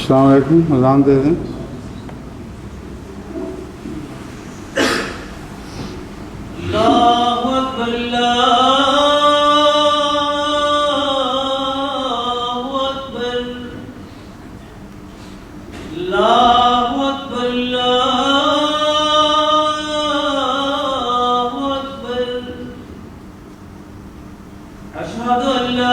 السلام علیکم. اذان دے دیں. اللہ اکبر اللہ اکبر اللہ اکبر اشہد ان لا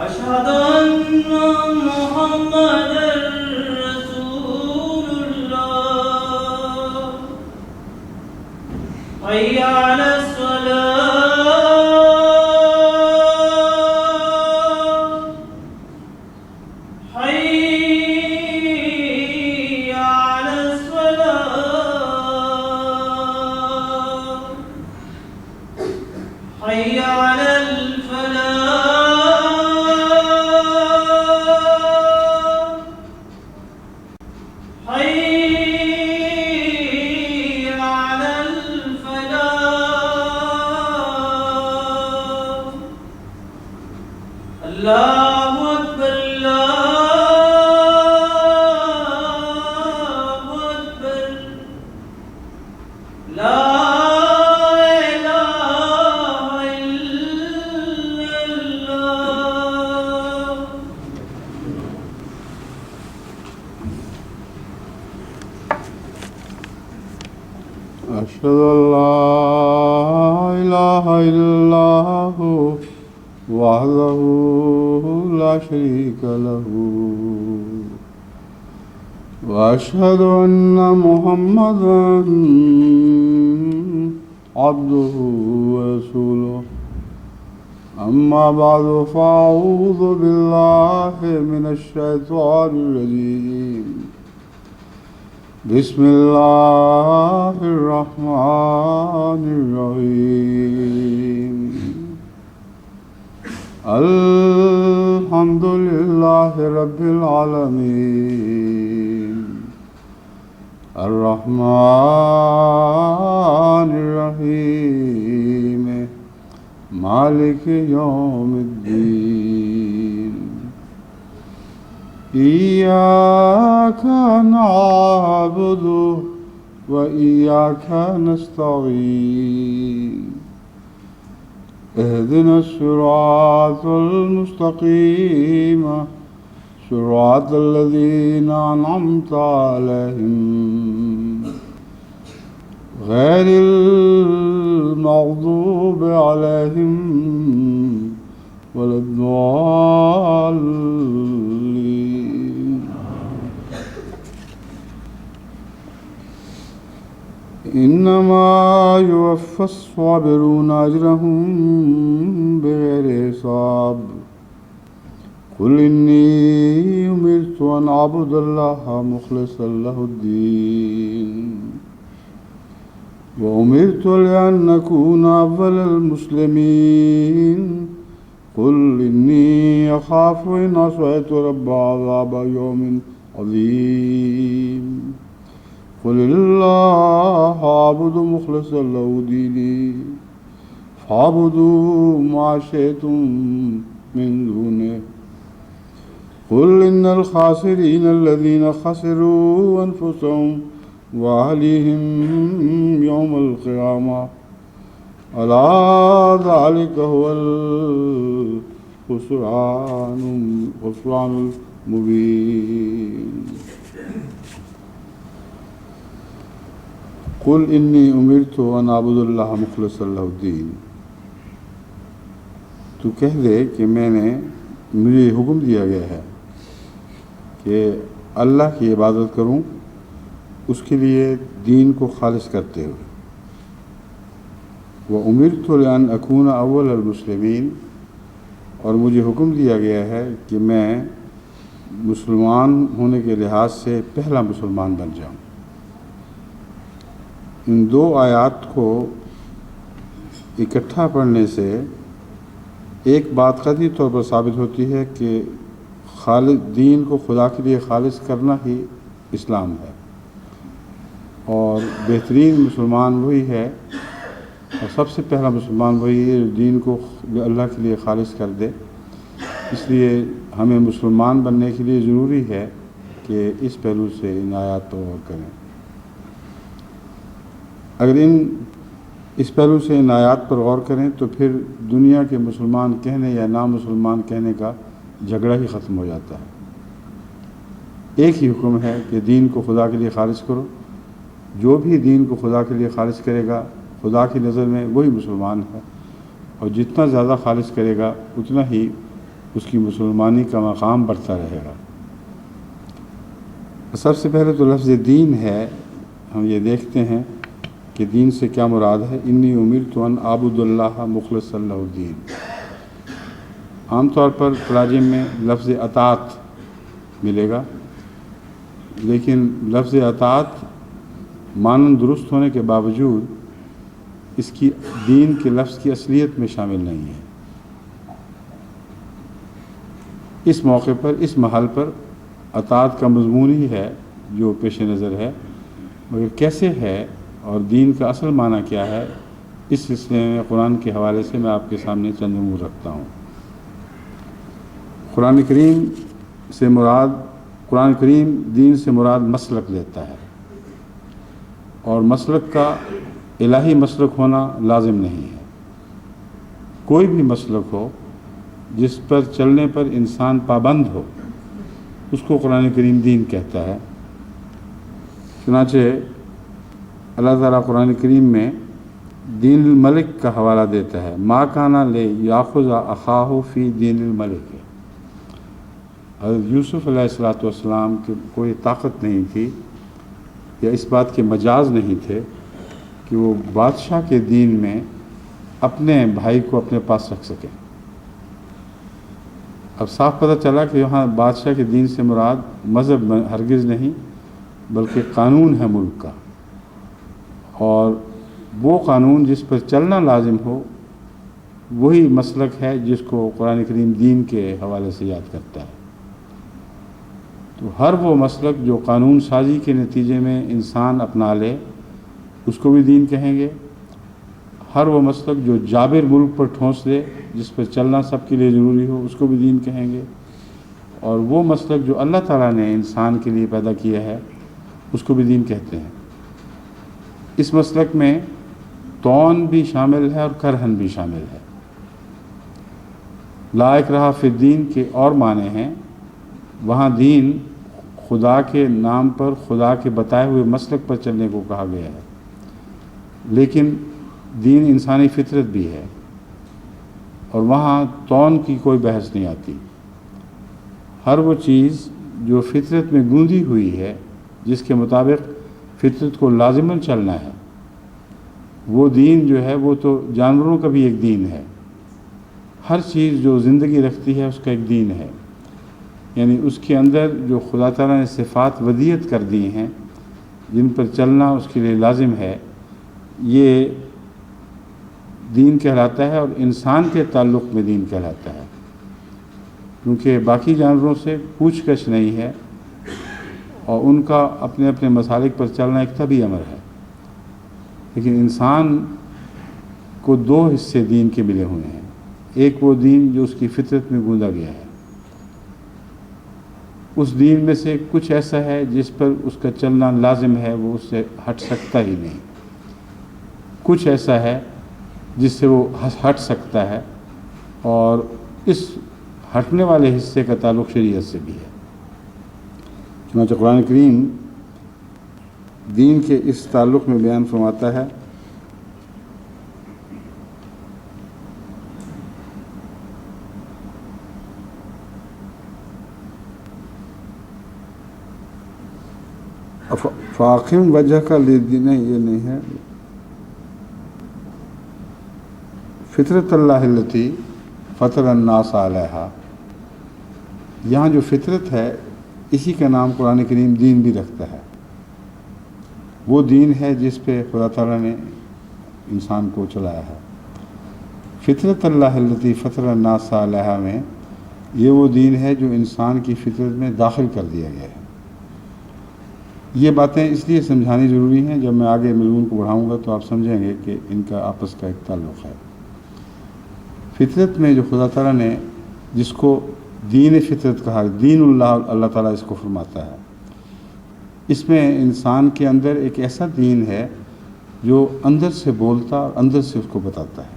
أشهد أن محمدًا رسول الله. حي على الصلاة حي على الصلاة حي على الفلاح اللہ اکبر اللہ اکبر لا الہ الا اللہ. اشہد ان لا الہ الا اللہ وحدہ لا شریک لہ واشہد ان محمدا عبدہ ورسولہ. اما بعد فاعوذ باللہ من الشیطان الرجیم. بسم اللہ الرحمن الرحیم. الحمد للہ رب العالمین الرحمن الرحیم مالک یوم الدین. ایاک نعبد و ایاک نستعین. اهدنا الصراط المستقيم صراط الذين أنعمت عليهم غير المغضوب عليهم ولا الضالين. إنما يوفى الصابرون أجرهم بغير حساب. قل إني أمرت أن أعبد الله مخلصا له الدين وأمرت لأن أكون أول المسلمين. قل إني أخاف إن عصيت رب عذاب يوم عظيم. قل الله أعبد مخلصا له ديني فاعبدوا ما شئتم من دونه. قل إن الخاسرين الذين خسروا أنفسهم وأهليهم يوم القيامة ألا ذلك هو الخسران المبين. قل انی امرت ان اعبد اللہ مخلصا لہ الدین. تو کہہ دے کہ مجھے حکم دیا گیا ہے کہ اللہ کی عبادت کروں اس کے لیے دین کو خالص کرتے ہوئے. وَأُمِرْتُ لِأَنْ أَكُونَ أَوَّلَ الْمُسْلِمِينَ. اور مجھے حکم دیا گیا ہے کہ میں مسلمان ہونے کے لحاظ سے پہلا مسلمان بن جاؤں. ان دو آیات کو اکٹھا پڑھنے سے ایک بات قطعی طور پر ثابت ہوتی ہے کہ خالص دین کو خدا کے لیے خالص کرنا ہی اسلام ہے، اور بہترین مسلمان وہی ہے، اور سب سے پہلا مسلمان وہی ہے جو دین کو اللہ کے لیے خالص کر دے۔ اس لیے ہمیں مسلمان بننے کے لیے ضروری ہے کہ اس پہلو سے ان آیات پر غور کریں۔ اگر اس پہلو سے ان آیات پر غور کریں تو پھر دنیا کے مسلمان کہنے یا نامسلمان کہنے کا جھگڑا ہی ختم ہو جاتا ہے۔ ایک ہی حکم ہے کہ دین کو خدا کے لیے خالص کرو۔ جو بھی دین کو خدا کے لیے خالص کرے گا خدا کی نظر میں وہی مسلمان ہے، اور جتنا زیادہ خالص کرے گا اتنا ہی اس کی مسلمانی کا مقام بڑھتا رہے گا۔ سب سے پہلے تو لفظ دین ہے، ہم یہ دیکھتے ہیں کہ دین سے کیا مراد ہے۔ انی امرت ان اعبد اللہ مخلصا لہ الدین۔ عام طور پر تراجم میں لفظ اطاعت ملے گا، لیکن لفظ اطاعت مانن درست ہونے کے باوجود اس کی دین کے لفظ کی اصلیت میں شامل نہیں ہے۔ اس موقع پر، اس محل پر اطاعت کا مضمون ہی ہے جو پیش نظر ہے، مگر کیسے ہے اور دین کا اصل معنی کیا ہے، اس سلسلے میں قرآن کے حوالے سے میں آپ کے سامنے چند امور رکھتا ہوں۔ قرآن کریم دین سے مراد مسلک لیتا ہے، اور مسلک کا الہی مسلک ہونا لازم نہیں ہے۔ کوئی بھی مسلک ہو جس پر چلنے پر انسان پابند ہو اس کو قرآن کریم دین کہتا ہے۔ چنانچہ اللہ تعالیٰ قرآن کریم میں دین الملک کا حوالہ دیتا ہے۔ ما کانا لے یاخذ اخاہ فی دین الملک۔ حضرت یوسف علیہ السلام کی کوئی طاقت نہیں تھی یا اس بات کے مجاز نہیں تھے کہ وہ بادشاہ کے دین میں اپنے بھائی کو اپنے پاس رکھ سکیں۔ اب صاف پتہ چلا کہ یہاں بادشاہ کے دین سے مراد مذہب ہرگز نہیں بلکہ قانون ہے ملک کا، اور وہ قانون جس پر چلنا لازم ہو وہی مسلک ہے جس کو قرآن کریم دین کے حوالے سے یاد کرتا ہے۔ تو ہر وہ مسلک جو قانون سازی کے نتیجے میں انسان اپنا لے اس کو بھی دین کہیں گے، ہر وہ مسلک جو جابر ملک پر ٹھونس دے جس پر چلنا سب کے لیے ضروری ہو اس کو بھی دین کہیں گے، اور وہ مسلک جو اللہ تعالیٰ نے انسان کے لیے پیدا کیا ہے اس کو بھی دین کہتے ہیں۔ اس مسلک میں طعن بھی شامل ہے اور کرہن بھی شامل ہے۔ لا اکراہ فی الدین کے اور معنی ہیں، وہاں دین خدا کے نام پر خدا کے بتائے ہوئے مسلک پر چلنے کو کہا گیا ہے، لیکن دین انسانی فطرت بھی ہے، اور وہاں طعن کی کوئی بحث نہیں آتی۔ ہر وہ چیز جو فطرت میں گوندی ہوئی ہے جس کے مطابق فطرت کو لازماً چلنا ہے، وہ دین جو ہے وہ تو جانوروں کا بھی ایک دین ہے۔ ہر چیز جو زندگی رکھتی ہے اس کا ایک دین ہے، یعنی اس کے اندر جو خدا تعالیٰ نے صفات ودیت کر دی ہیں جن پر چلنا اس کے لیے لازم ہے، یہ دین کہلاتا ہے، اور انسان کے تعلق میں دین کہلاتا ہے، کیونکہ باقی جانوروں سے پوچھ گچھ نہیں ہے اور ان کا اپنے اپنے مسالک پر چلنا ایک طبعی امر ہے۔ لیکن انسان کو دو حصے دین کے ملے ہوئے ہیں، ایک وہ دین جو اس کی فطرت میں گوندا گیا ہے، اس دین میں سے کچھ ایسا ہے جس پر اس کا چلنا لازم ہے، وہ اس سے ہٹ سکتا ہی نہیں، کچھ ایسا ہے جس سے وہ ہٹ سکتا ہے، اور اس ہٹنے والے حصے کا تعلق شریعت سے بھی ہے۔ چنانچہ قرآن کریم دین کے اس تعلق میں بیان فرماتا ہے، فاقم وجہ کا لدین، یہ نہیں ہے، فطرت اللہ التی فطر الناس علیہا۔ یہاں جو فطرت ہے اسی کا نام قرآن کریم دین بھی رکھتا ہے۔ وہ دین ہے جس پہ خدا تعالیٰ نے انسان کو چلایا ہے۔ فطرت اللہ التی فطر الناس علیہا میں یہ وہ دین ہے جو انسان کی فطرت میں داخل کر دیا گیا ہے۔ یہ باتیں اس لیے سمجھانی ضروری ہیں، جب میں آگے مضمون کو بڑھاؤں گا تو آپ سمجھیں گے کہ ان کا آپس کا ایک تعلق ہے۔ فطرت میں جو خدا تعالیٰ نے جس کو دین فطرت کہا، دین اللہ تعالیٰ اس کو فرماتا ہے، اس میں انسان کے اندر ایک ایسا دین ہے جو اندر سے بولتا اور اندر سے اس کو بتاتا ہے،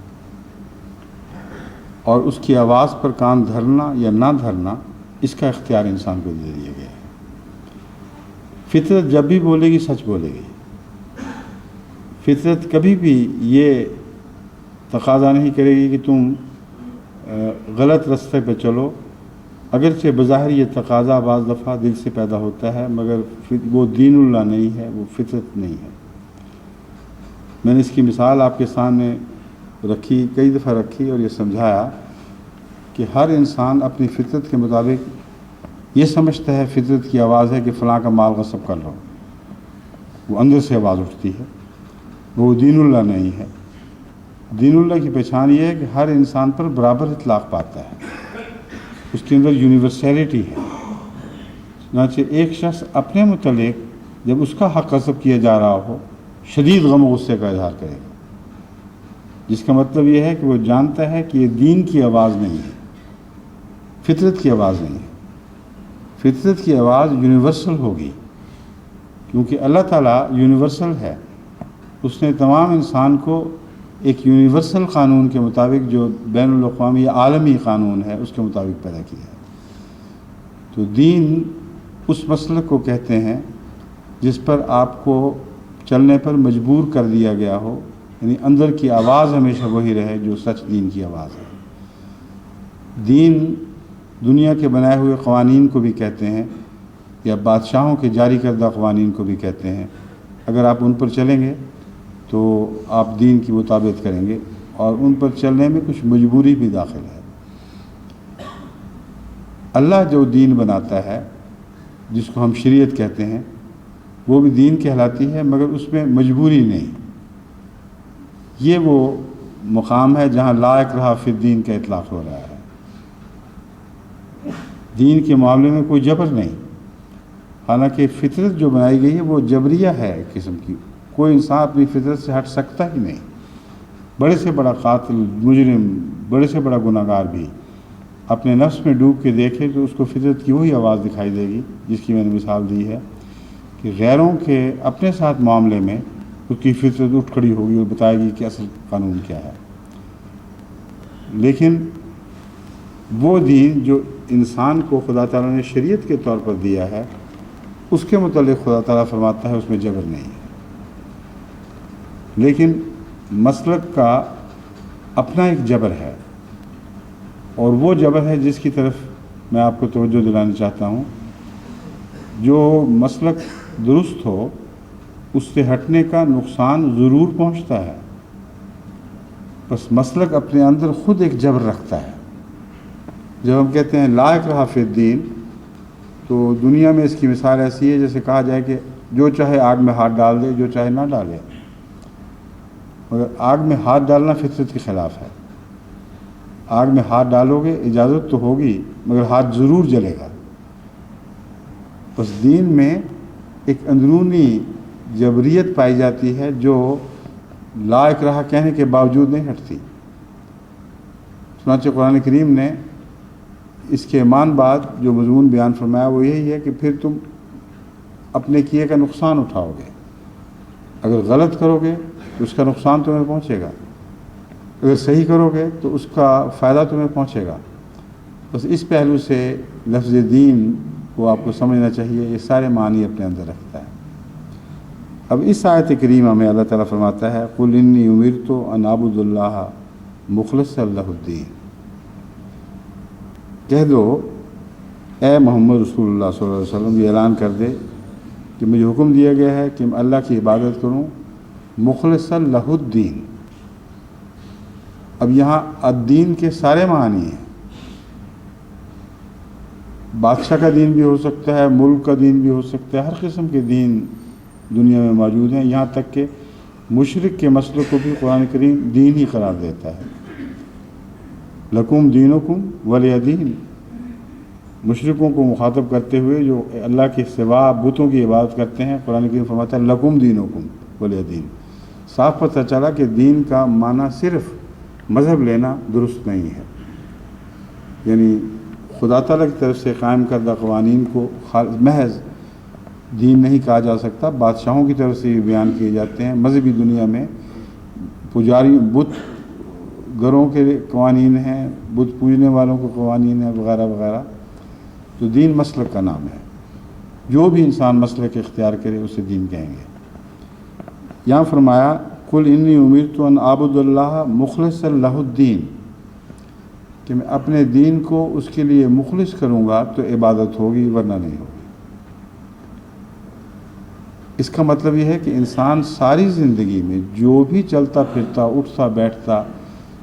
اور اس کی آواز پر کان دھرنا یا نہ دھرنا اس کا اختیار انسان کو دے دیا گیا ہے۔ فطرت جب بھی بولے گی سچ بولے گی۔ فطرت کبھی بھی یہ تقاضا نہیں کرے گی کہ تم غلط راستے پہ چلو، اگرچہ بظاہر یہ تقاضا بعض دفعہ دل سے پیدا ہوتا ہے، مگر وہ دین اللہ نہیں ہے، وہ فطرت نہیں ہے۔ میں نے اس کی مثال آپ کے سامنے رکھی، کئی دفعہ رکھی، اور یہ سمجھایا کہ ہر انسان اپنی فطرت کے مطابق یہ سمجھتا ہے فطرت کی آواز ہے کہ فلاں کا مال غصب کر لو، وہ اندر سے آواز اٹھتی ہے، وہ دین اللہ نہیں ہے۔ دین اللہ کی پہچان یہ ہے کہ ہر انسان پر برابر اطلاق پاتا ہے، اس کے اندر یونیورسیلٹی ہے۔ چنانچہ ایک شخص اپنے متعلق جب اس کا حق غصب کیا جا رہا ہو شدید غم و غصے کا اظہار کرے گا، جس کا مطلب یہ ہے کہ وہ جانتا ہے کہ یہ دین کی آواز نہیں ہے، فطرت کی آواز نہیں ہے۔ فطرت کی آواز یونیورسل ہوگی، کیونکہ اللہ تعالیٰ یونیورسل ہے۔ اس نے تمام انسان کو ایک یونیورسل قانون کے مطابق، جو بین الاقوامی یا عالمی قانون ہے، اس کے مطابق پیدا کیا ہے۔ تو دین اس مسلک کو کہتے ہیں جس پر آپ کو چلنے پر مجبور کر دیا گیا ہو، یعنی اندر کی آواز ہمیشہ وہی رہے جو سچ دین کی آواز ہے۔ دین دنیا کے بنائے ہوئے قوانین کو بھی کہتے ہیں، یا بادشاہوں کے جاری کردہ قوانین کو بھی کہتے ہیں۔ اگر آپ ان پر چلیں گے تو آپ دین کی مطابقت کریں گے، اور ان پر چلنے میں کچھ مجبوری بھی داخل ہے۔ اللہ جو دین بناتا ہے، جس کو ہم شریعت کہتے ہیں، وہ بھی دین کہلاتی ہے، مگر اس میں مجبوری نہیں۔ یہ وہ مقام ہے جہاں لا اکراہ فی الدین کا اطلاق ہو رہا ہے۔ دین کے معاملے میں کوئی جبر نہیں، حالانکہ فطرت جو بنائی گئی ہے وہ جبریہ ہے ایک قسم کی۔ کوئی انسان اپنی فطرت سے ہٹ سکتا ہی نہیں۔ بڑے سے بڑا قاتل، مجرم، بڑے سے بڑا گناہ گار بھی اپنے نفس میں ڈوب کے دیکھے تو اس کو فطرت کی وہی آواز دکھائی دے گی، جس کی میں نے مثال دی ہے کہ غیروں کے اپنے ساتھ معاملے میں اس کی فطرت اٹھ کھڑی ہوگی اور بتائے گی کہ اصل قانون کیا ہے۔ لیکن وہ دین جو انسان کو خدا تعالیٰ نے شریعت کے طور پر دیا ہے، اس کے متعلق خدا تعالیٰ فرماتا ہے اس میں جبر نہیں ہے۔ لیکن مسلک کا اپنا ایک جبر ہے، اور وہ جبر ہے جس کی طرف میں آپ کو توجہ دلانا چاہتا ہوں۔ جو مسلک درست ہو اس سے ہٹنے کا نقصان ضرور پہنچتا ہے، بس مسلک اپنے اندر خود ایک جبر رکھتا ہے۔ جب ہم کہتے ہیں لا اکراہ فی الدین، تو دنیا میں اس کی مثال ایسی ہے جیسے کہا جائے کہ جو چاہے آگ میں ہاتھ ڈال دے، جو چاہے نہ ڈالے۔ مگر آگ میں ہاتھ ڈالنا فطرت کے خلاف ہے۔ آگ میں ہاتھ ڈالو گے اجازت تو ہوگی، مگر ہاتھ ضرور جلے گا۔ بس دین میں ایک اندرونی جبریت پائی جاتی ہے جو لا اکراہ کہنے کے باوجود نہیں ہٹتی۔ چنانچہ قرآن کریم نے اس کے ایمان بعد جو مضمون بیان فرمایا وہ یہی ہے کہ پھر تم اپنے کیے کا نقصان اٹھاؤ گے۔ اگر غلط کرو گے تو اس کا نقصان تمہیں پہنچے گا، اگر صحیح کرو گے تو اس کا فائدہ تمہیں پہنچے گا۔ بس اس پہلو سے لفظ دین کو آپ کو سمجھنا چاہیے، یہ سارے معنی اپنے اندر رکھتا ہے۔ اب اس آیت کریمہ میں اللہ تعالیٰ فرماتا ہے قُلْ إِنِّي أُمِرْتُ أَنْ أَعْبُدَ اللَّهَ مُخْلِصًا لَهُ الدِّينَ، کہہ دو اے محمد رسول اللہ صلی اللہ علیہ وسلم، یہ اعلان کر دے کہ مجھے حکم دیا گیا ہے کہ میں اللہ کی عبادت کروں مخلصا لہ الدین۔ اب یہاں الدین کے سارے معنی ہیں۔ بادشاہ کا دین بھی ہو سکتا ہے، ملک کا دین بھی ہو سکتا ہے، ہر قسم کے دین دنیا میں موجود ہیں، یہاں تک کہ مشرک کے مسئلے کو بھی قرآن کریم دین ہی قرار دیتا ہے۔ لکم دینکم ولی دین، مشرکوں کو مخاطب کرتے ہوئے جو اللہ کے سوا بتوں کی عبادت کرتے ہیں، قرآن کریم فرماتا ہے لکم دینکم ولی دین۔ صاف پتہ چلا کہ دین کا معنی صرف مذہب لینا درست نہیں ہے، یعنی خدا تعالیٰ کی طرف سے قائم کردہ قوانین کو محض دین نہیں کہا جا سکتا، بادشاہوں کی طرف سے یہ بیان کیے جاتے ہیں۔ مذہبی دنیا میں پجاری بت گھروں کے قوانین ہیں، بت پوجنے والوں کے قوانین ہیں وغیرہ وغیرہ، تو دین مسلک کا نام ہے۔ جو بھی انسان مسلک اختیار کرے اسے دین کہیں گے۔ یہاں فرمایا قل انی امرت ان اعبد اللہ مخلصا لہ الدین، کہ میں اپنے دین کو اس کے لیے مخلص کروں گا تو عبادت ہوگی ورنہ نہیں ہوگی۔ اس کا مطلب یہ ہے کہ انسان ساری زندگی میں جو بھی چلتا پھرتا اٹھتا بیٹھتا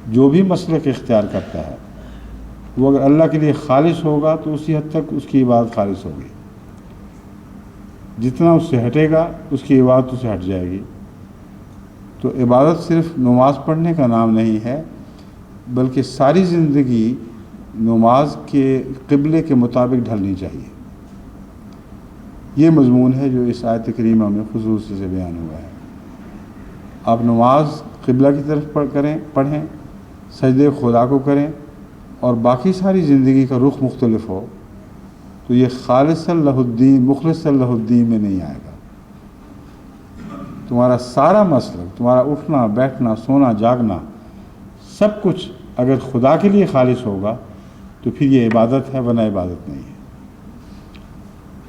جو بھی مسلک اختیار کرتا ہے وہ اگر اللہ کے لیے خالص ہوگا تو اسی حد تک اس کی عبادت خالص ہوگی، جتنا اس سے ہٹے گا اس کی عبادت اس سے ہٹ جائے گی۔ تو عبادت صرف نماز پڑھنے کا نام نہیں ہے، بلکہ ساری زندگی نماز کے قبلے کے مطابق ڈھلنی چاہیے۔ یہ مضمون ہے جو اس آیت کریمہ میں خصوصی سے بیان ہوا ہے۔ آپ نماز قبلہ کی طرف پڑھیں، سجدے خدا کو کریں، اور باقی ساری زندگی کا رخ مختلف ہو، تو یہ خالص لہ الدین مخلص لہ الدین میں نہیں آئے گا۔ تمہارا سارا مسلک، تمہارا اٹھنا بیٹھنا سونا جاگنا سب کچھ اگر خدا کے لیے خالص ہوگا تو پھر یہ عبادت ہے، ورنہ عبادت نہیں ہے۔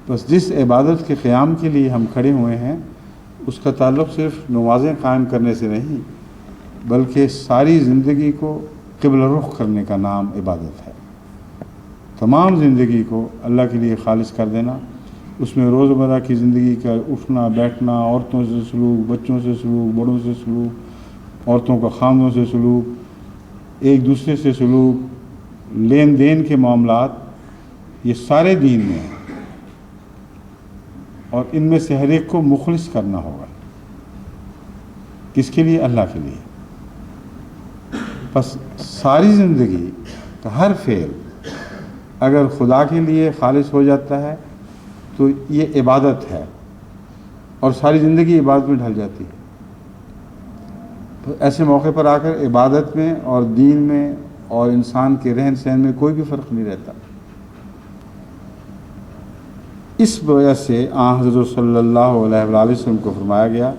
بس جس عبادت کے قیام کے لیے ہم کھڑے ہوئے ہیں اس کا تعلق صرف نمازیں قائم کرنے سے نہیں، بلکہ ساری زندگی کو قبلہ رخ کرنے کا نام عبادت ہے۔ تمام زندگی کو اللہ کے لیے خالص کر دینا، اس میں روزمرہ کی زندگی کا اٹھنا بیٹھنا، عورتوں سے سلوک، بچوں سے سلوک، بڑوں سے سلوک، عورتوں کا خاندوں سے سلوک، ایک دوسرے سے سلوک، لین دین کے معاملات، یہ سارے دین میں ہیں، اور ان میں سے ہر ایک کو مخلص کرنا ہوگا۔ کس کے لیے؟ اللہ کے لیے۔ بس ساری زندگی کا ہر فعل اگر خدا کے لیے خالص ہو جاتا ہے تو یہ عبادت ہے، اور ساری زندگی عبادت میں ڈھل جاتی ہے۔ تو ایسے موقع پر آ کر عبادت میں اور دین میں اور انسان کے رہن سہن میں کوئی بھی فرق نہیں رہتا۔ اس وجہ سے حضرت صلی اللہ علیہ وآلہ وسلم کو فرمایا گیا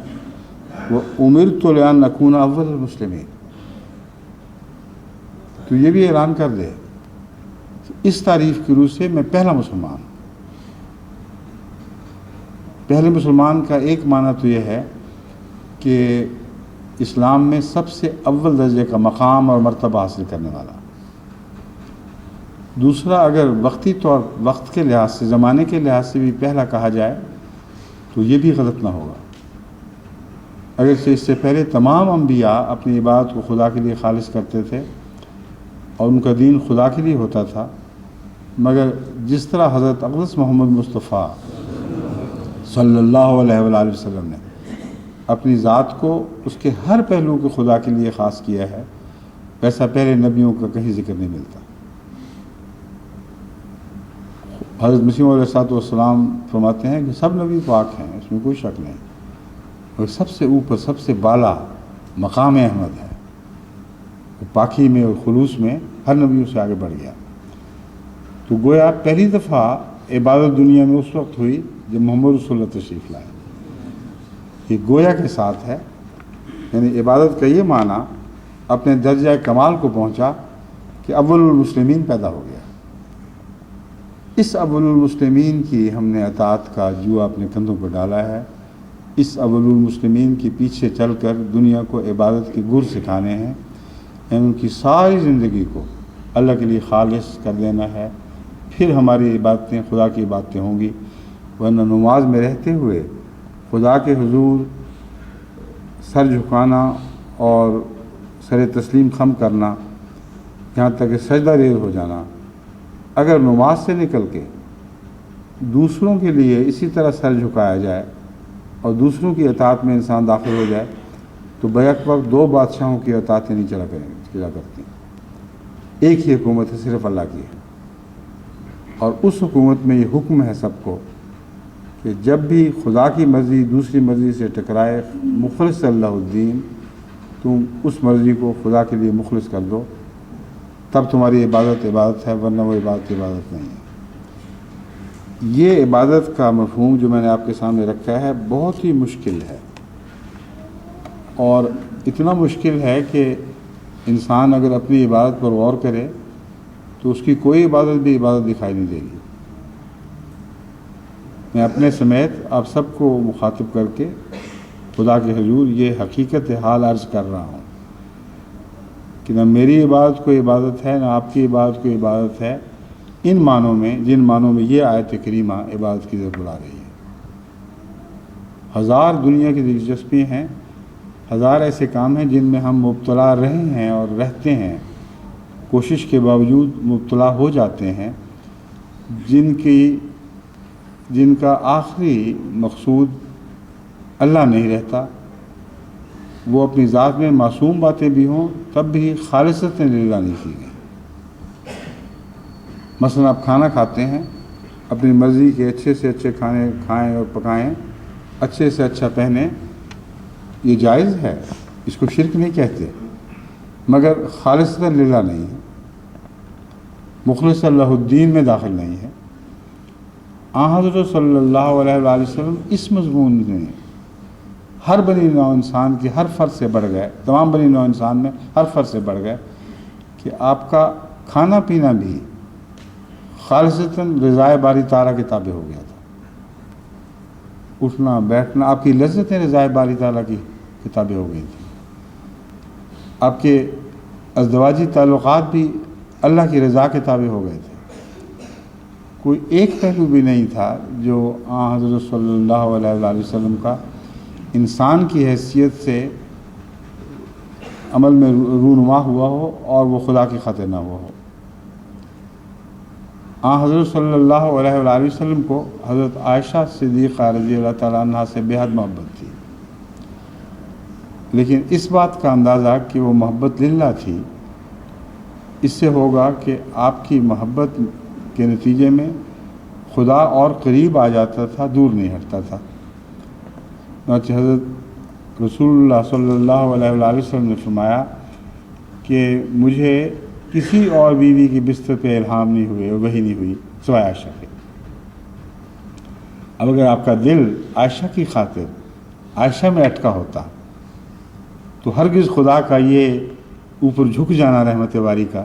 وَأُمِرْتُ لِأَنْ أَكُونَ أَوَّلَ الْمُسْلِمِينَ، تو یہ بھی اعلان کر دے اس تعریف کی روح سے میں پہلا مسلمان ہوں۔ پہلے مسلمان کا ایک معنی تو یہ ہے کہ اسلام میں سب سے اول درجے کا مقام اور مرتبہ حاصل کرنے والا۔ دوسرا، اگر وقت کے لحاظ سے، زمانے کے لحاظ سے بھی پہلا کہا جائے تو یہ بھی غلط نہ ہوگا۔ اگرچہ اس سے پہلے تمام انبیاء اپنی عبادت کو خدا کے لیے خالص کرتے تھے اور ان کا دین خدا کے لیے ہوتا تھا، مگر جس طرح حضرت اقدس محمد مصطفیٰ صلی اللہ علیہ وآلہ وسلم نے اپنی ذات کو اس کے ہر پہلو کو خدا کے لیے خاص کیا ہے، ویسا پہلے نبیوں کا کہیں ذکر نہیں ملتا۔ حضرت مسیح علیہ السلام فرماتے ہیں کہ سب نبی پاک ہیں، اس میں کوئی شک نہیں، اور سب سے اوپر سب سے بالا مقام احمد ہے، پاکی میں اور خلوص میں ہر نبیوں سے آگے بڑھ گیا۔ تو گویا پہلی دفعہ عبادت دنیا میں اس وقت ہوئی جب محمد رسول اللہ تشریف لائے۔ یہ گویا کے ساتھ ہے، یعنی عبادت کا یہ معنی اپنے درجہ کمال کو پہنچا کہ اول المسلمین پیدا ہو گیا۔ اس اول المسلمین کی ہم نے اطاعت کا جوا اپنے کندھوں پر ڈالا ہے، اس اول المسلمین کے پیچھے چل کر دنیا کو عبادت کے گر سکھانے ہیں، یعنی ان کی ساری زندگی کو اللہ کے لیے خالص کر دینا ہے، پھر ہماری عبادتیں خدا کی عبادتیں ہوں گی۔ ورنہ نماز میں رہتے ہوئے خدا کے حضور سر جھکانا اور سر تسلیم خم کرنا، یہاں تک کہ سجدہ ریز ہو جانا، اگر نماز سے نکل کے دوسروں کے لیے اسی طرح سر جھکایا جائے اور دوسروں کی اطاعت میں انسان داخل ہو جائے تو بیک وقت دو بادشاہوں کی اطاعتیں نہیں چلا کرتی. ایک ہی حکومت ہے، صرف اللہ کی ہے. اور اس حکومت میں یہ حکم ہے سب کو کہ جب بھی خدا کی مرضی دوسری مرضی سے ٹکرائے، مخلص اللہ الدین، تم اس مرضی کو خدا کے لیے مخلص کر دو، تب تمہاری عبادت عبادت ہے، ورنہ وہ عبادت نہیں ہے. یہ عبادت کا مفہوم جو میں نے آپ کے سامنے رکھا ہے بہت ہی مشکل ہے، اور اتنا مشکل ہے کہ انسان اگر اپنی عبادت پر غور کرے تو اس کی کوئی عبادت بھی عبادت دکھائی نہیں دے گی. میں اپنے سمیت آپ سب کو مخاطب کر کے خدا کے حضور یہ حقیقت حال عرض کر رہا ہوں کہ نہ میری عبادت کو عبادت ہے، نہ آپ کی عبادت کو عبادت ہے، ان معنوں میں جن معنوں میں یہ آیت کریمہ عبادت کی طرف بلا رہی ہے. ہزار دنیا کی دلچسپی ہیں، ہزار ایسے کام ہیں جن میں ہم مبتلا رہے ہیں اور رہتے ہیں، کوشش کے باوجود مبتلا ہو جاتے ہیں، جن کا آخری مقصود اللہ نہیں رہتا. وہ اپنی ذات میں معصوم باتیں بھی ہوں تب بھی خالصتاً للہ نہیں کی گئی. مثلا آپ کھانا کھاتے ہیں، اپنی مرضی کے اچھے سے اچھے کھانے کھائیں اور پکائیں، اچھے سے اچھا پہنیں، یہ جائز ہے، اس کو شرک نہیں کہتے، مگر خالصتاً للہ نہیں ہے، مخلص اللہ الدین میں داخل نہیں ہے. حضرت صلی اللہ علیہ وآلہ وسلم اس مضمون میں ہر بنی نوع انسان کے ہر فرد سے بڑھ گئے، تمام بنی نوع انسان میں ہر فرد سے بڑھ گئے کہ آپ کا کھانا پینا بھی خالصتاً رضائے باری تعالیٰ کے تابع ہو گیا تھا. اٹھنا بیٹھنا، آپ کی لذتیں رضائے باری تعالیٰ کی تابع ہو گئی تھی. آپ کے ازدواجی تعلقات بھی اللہ کی رضا کے تابع ہو گئے تھے. کوئی ایک پہلو بھی نہیں تھا جو حضرت صلی اللہ علیہ وآلہ وسلم کا انسان کی حیثیت سے عمل میں رونما ہوا ہو اور وہ خدا کی خاطر نہ ہوا ہو. حضرت صلی اللہ علیہ وآلہ وسلم کو حضرت عائشہ صدیقہ رضی اللہ تعالیٰ عنہ سے بے حد محبت تھی، لیکن اس بات کا اندازہ کہ وہ محبت للہ تھی اس سے ہوگا کہ آپ کی محبت کے نتیجے میں خدا اور قریب آ جاتا تھا، دور نہیں ہٹتا تھا. حضرت رسول اللہ صلی اللہ علیہ وآلہ وسلم نے فرمایا کہ مجھے کسی اور بیوی کی بستر پہ الہام نہیں ہوئے اور وحی نہیں ہوئی سوائے عائشہ کے. اب اگر آپ کا دل عائشہ کی خاطر عائشہ میں اٹکا ہوتا تو ہرگز خدا کا یہ اوپر جھک جانا رحمت باری کا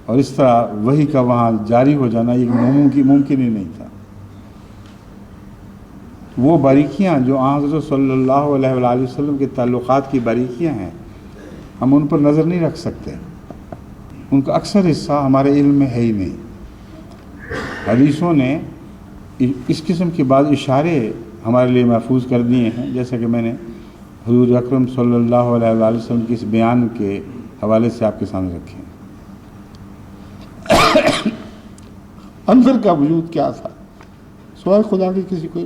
اور اس طرح وحی کا وہاں جاری ہو جانا یہ ممکن ہی نہیں تھا. وہ باریکیاں جو حضرت صلی اللہ علیہ وآلہ وسلم کے تعلقات کی باریکیاں ہیں، ہم ان پر نظر نہیں رکھ سکتے، ان کا اکثر حصہ ہمارے علم میں ہے ہی نہیں. حدیثوں نے اس قسم کے بعض اشارے ہمارے لیے محفوظ کر دیے ہیں، جیسا کہ میں نے حضور اکرم صلی اللہ علیہ وآلہ وسلم کے اس بیان کے حوالے سے آپ کے سامنے رکھے ہیں. اندر کا وجود کیا تھا سوائے خدا کے کسی کو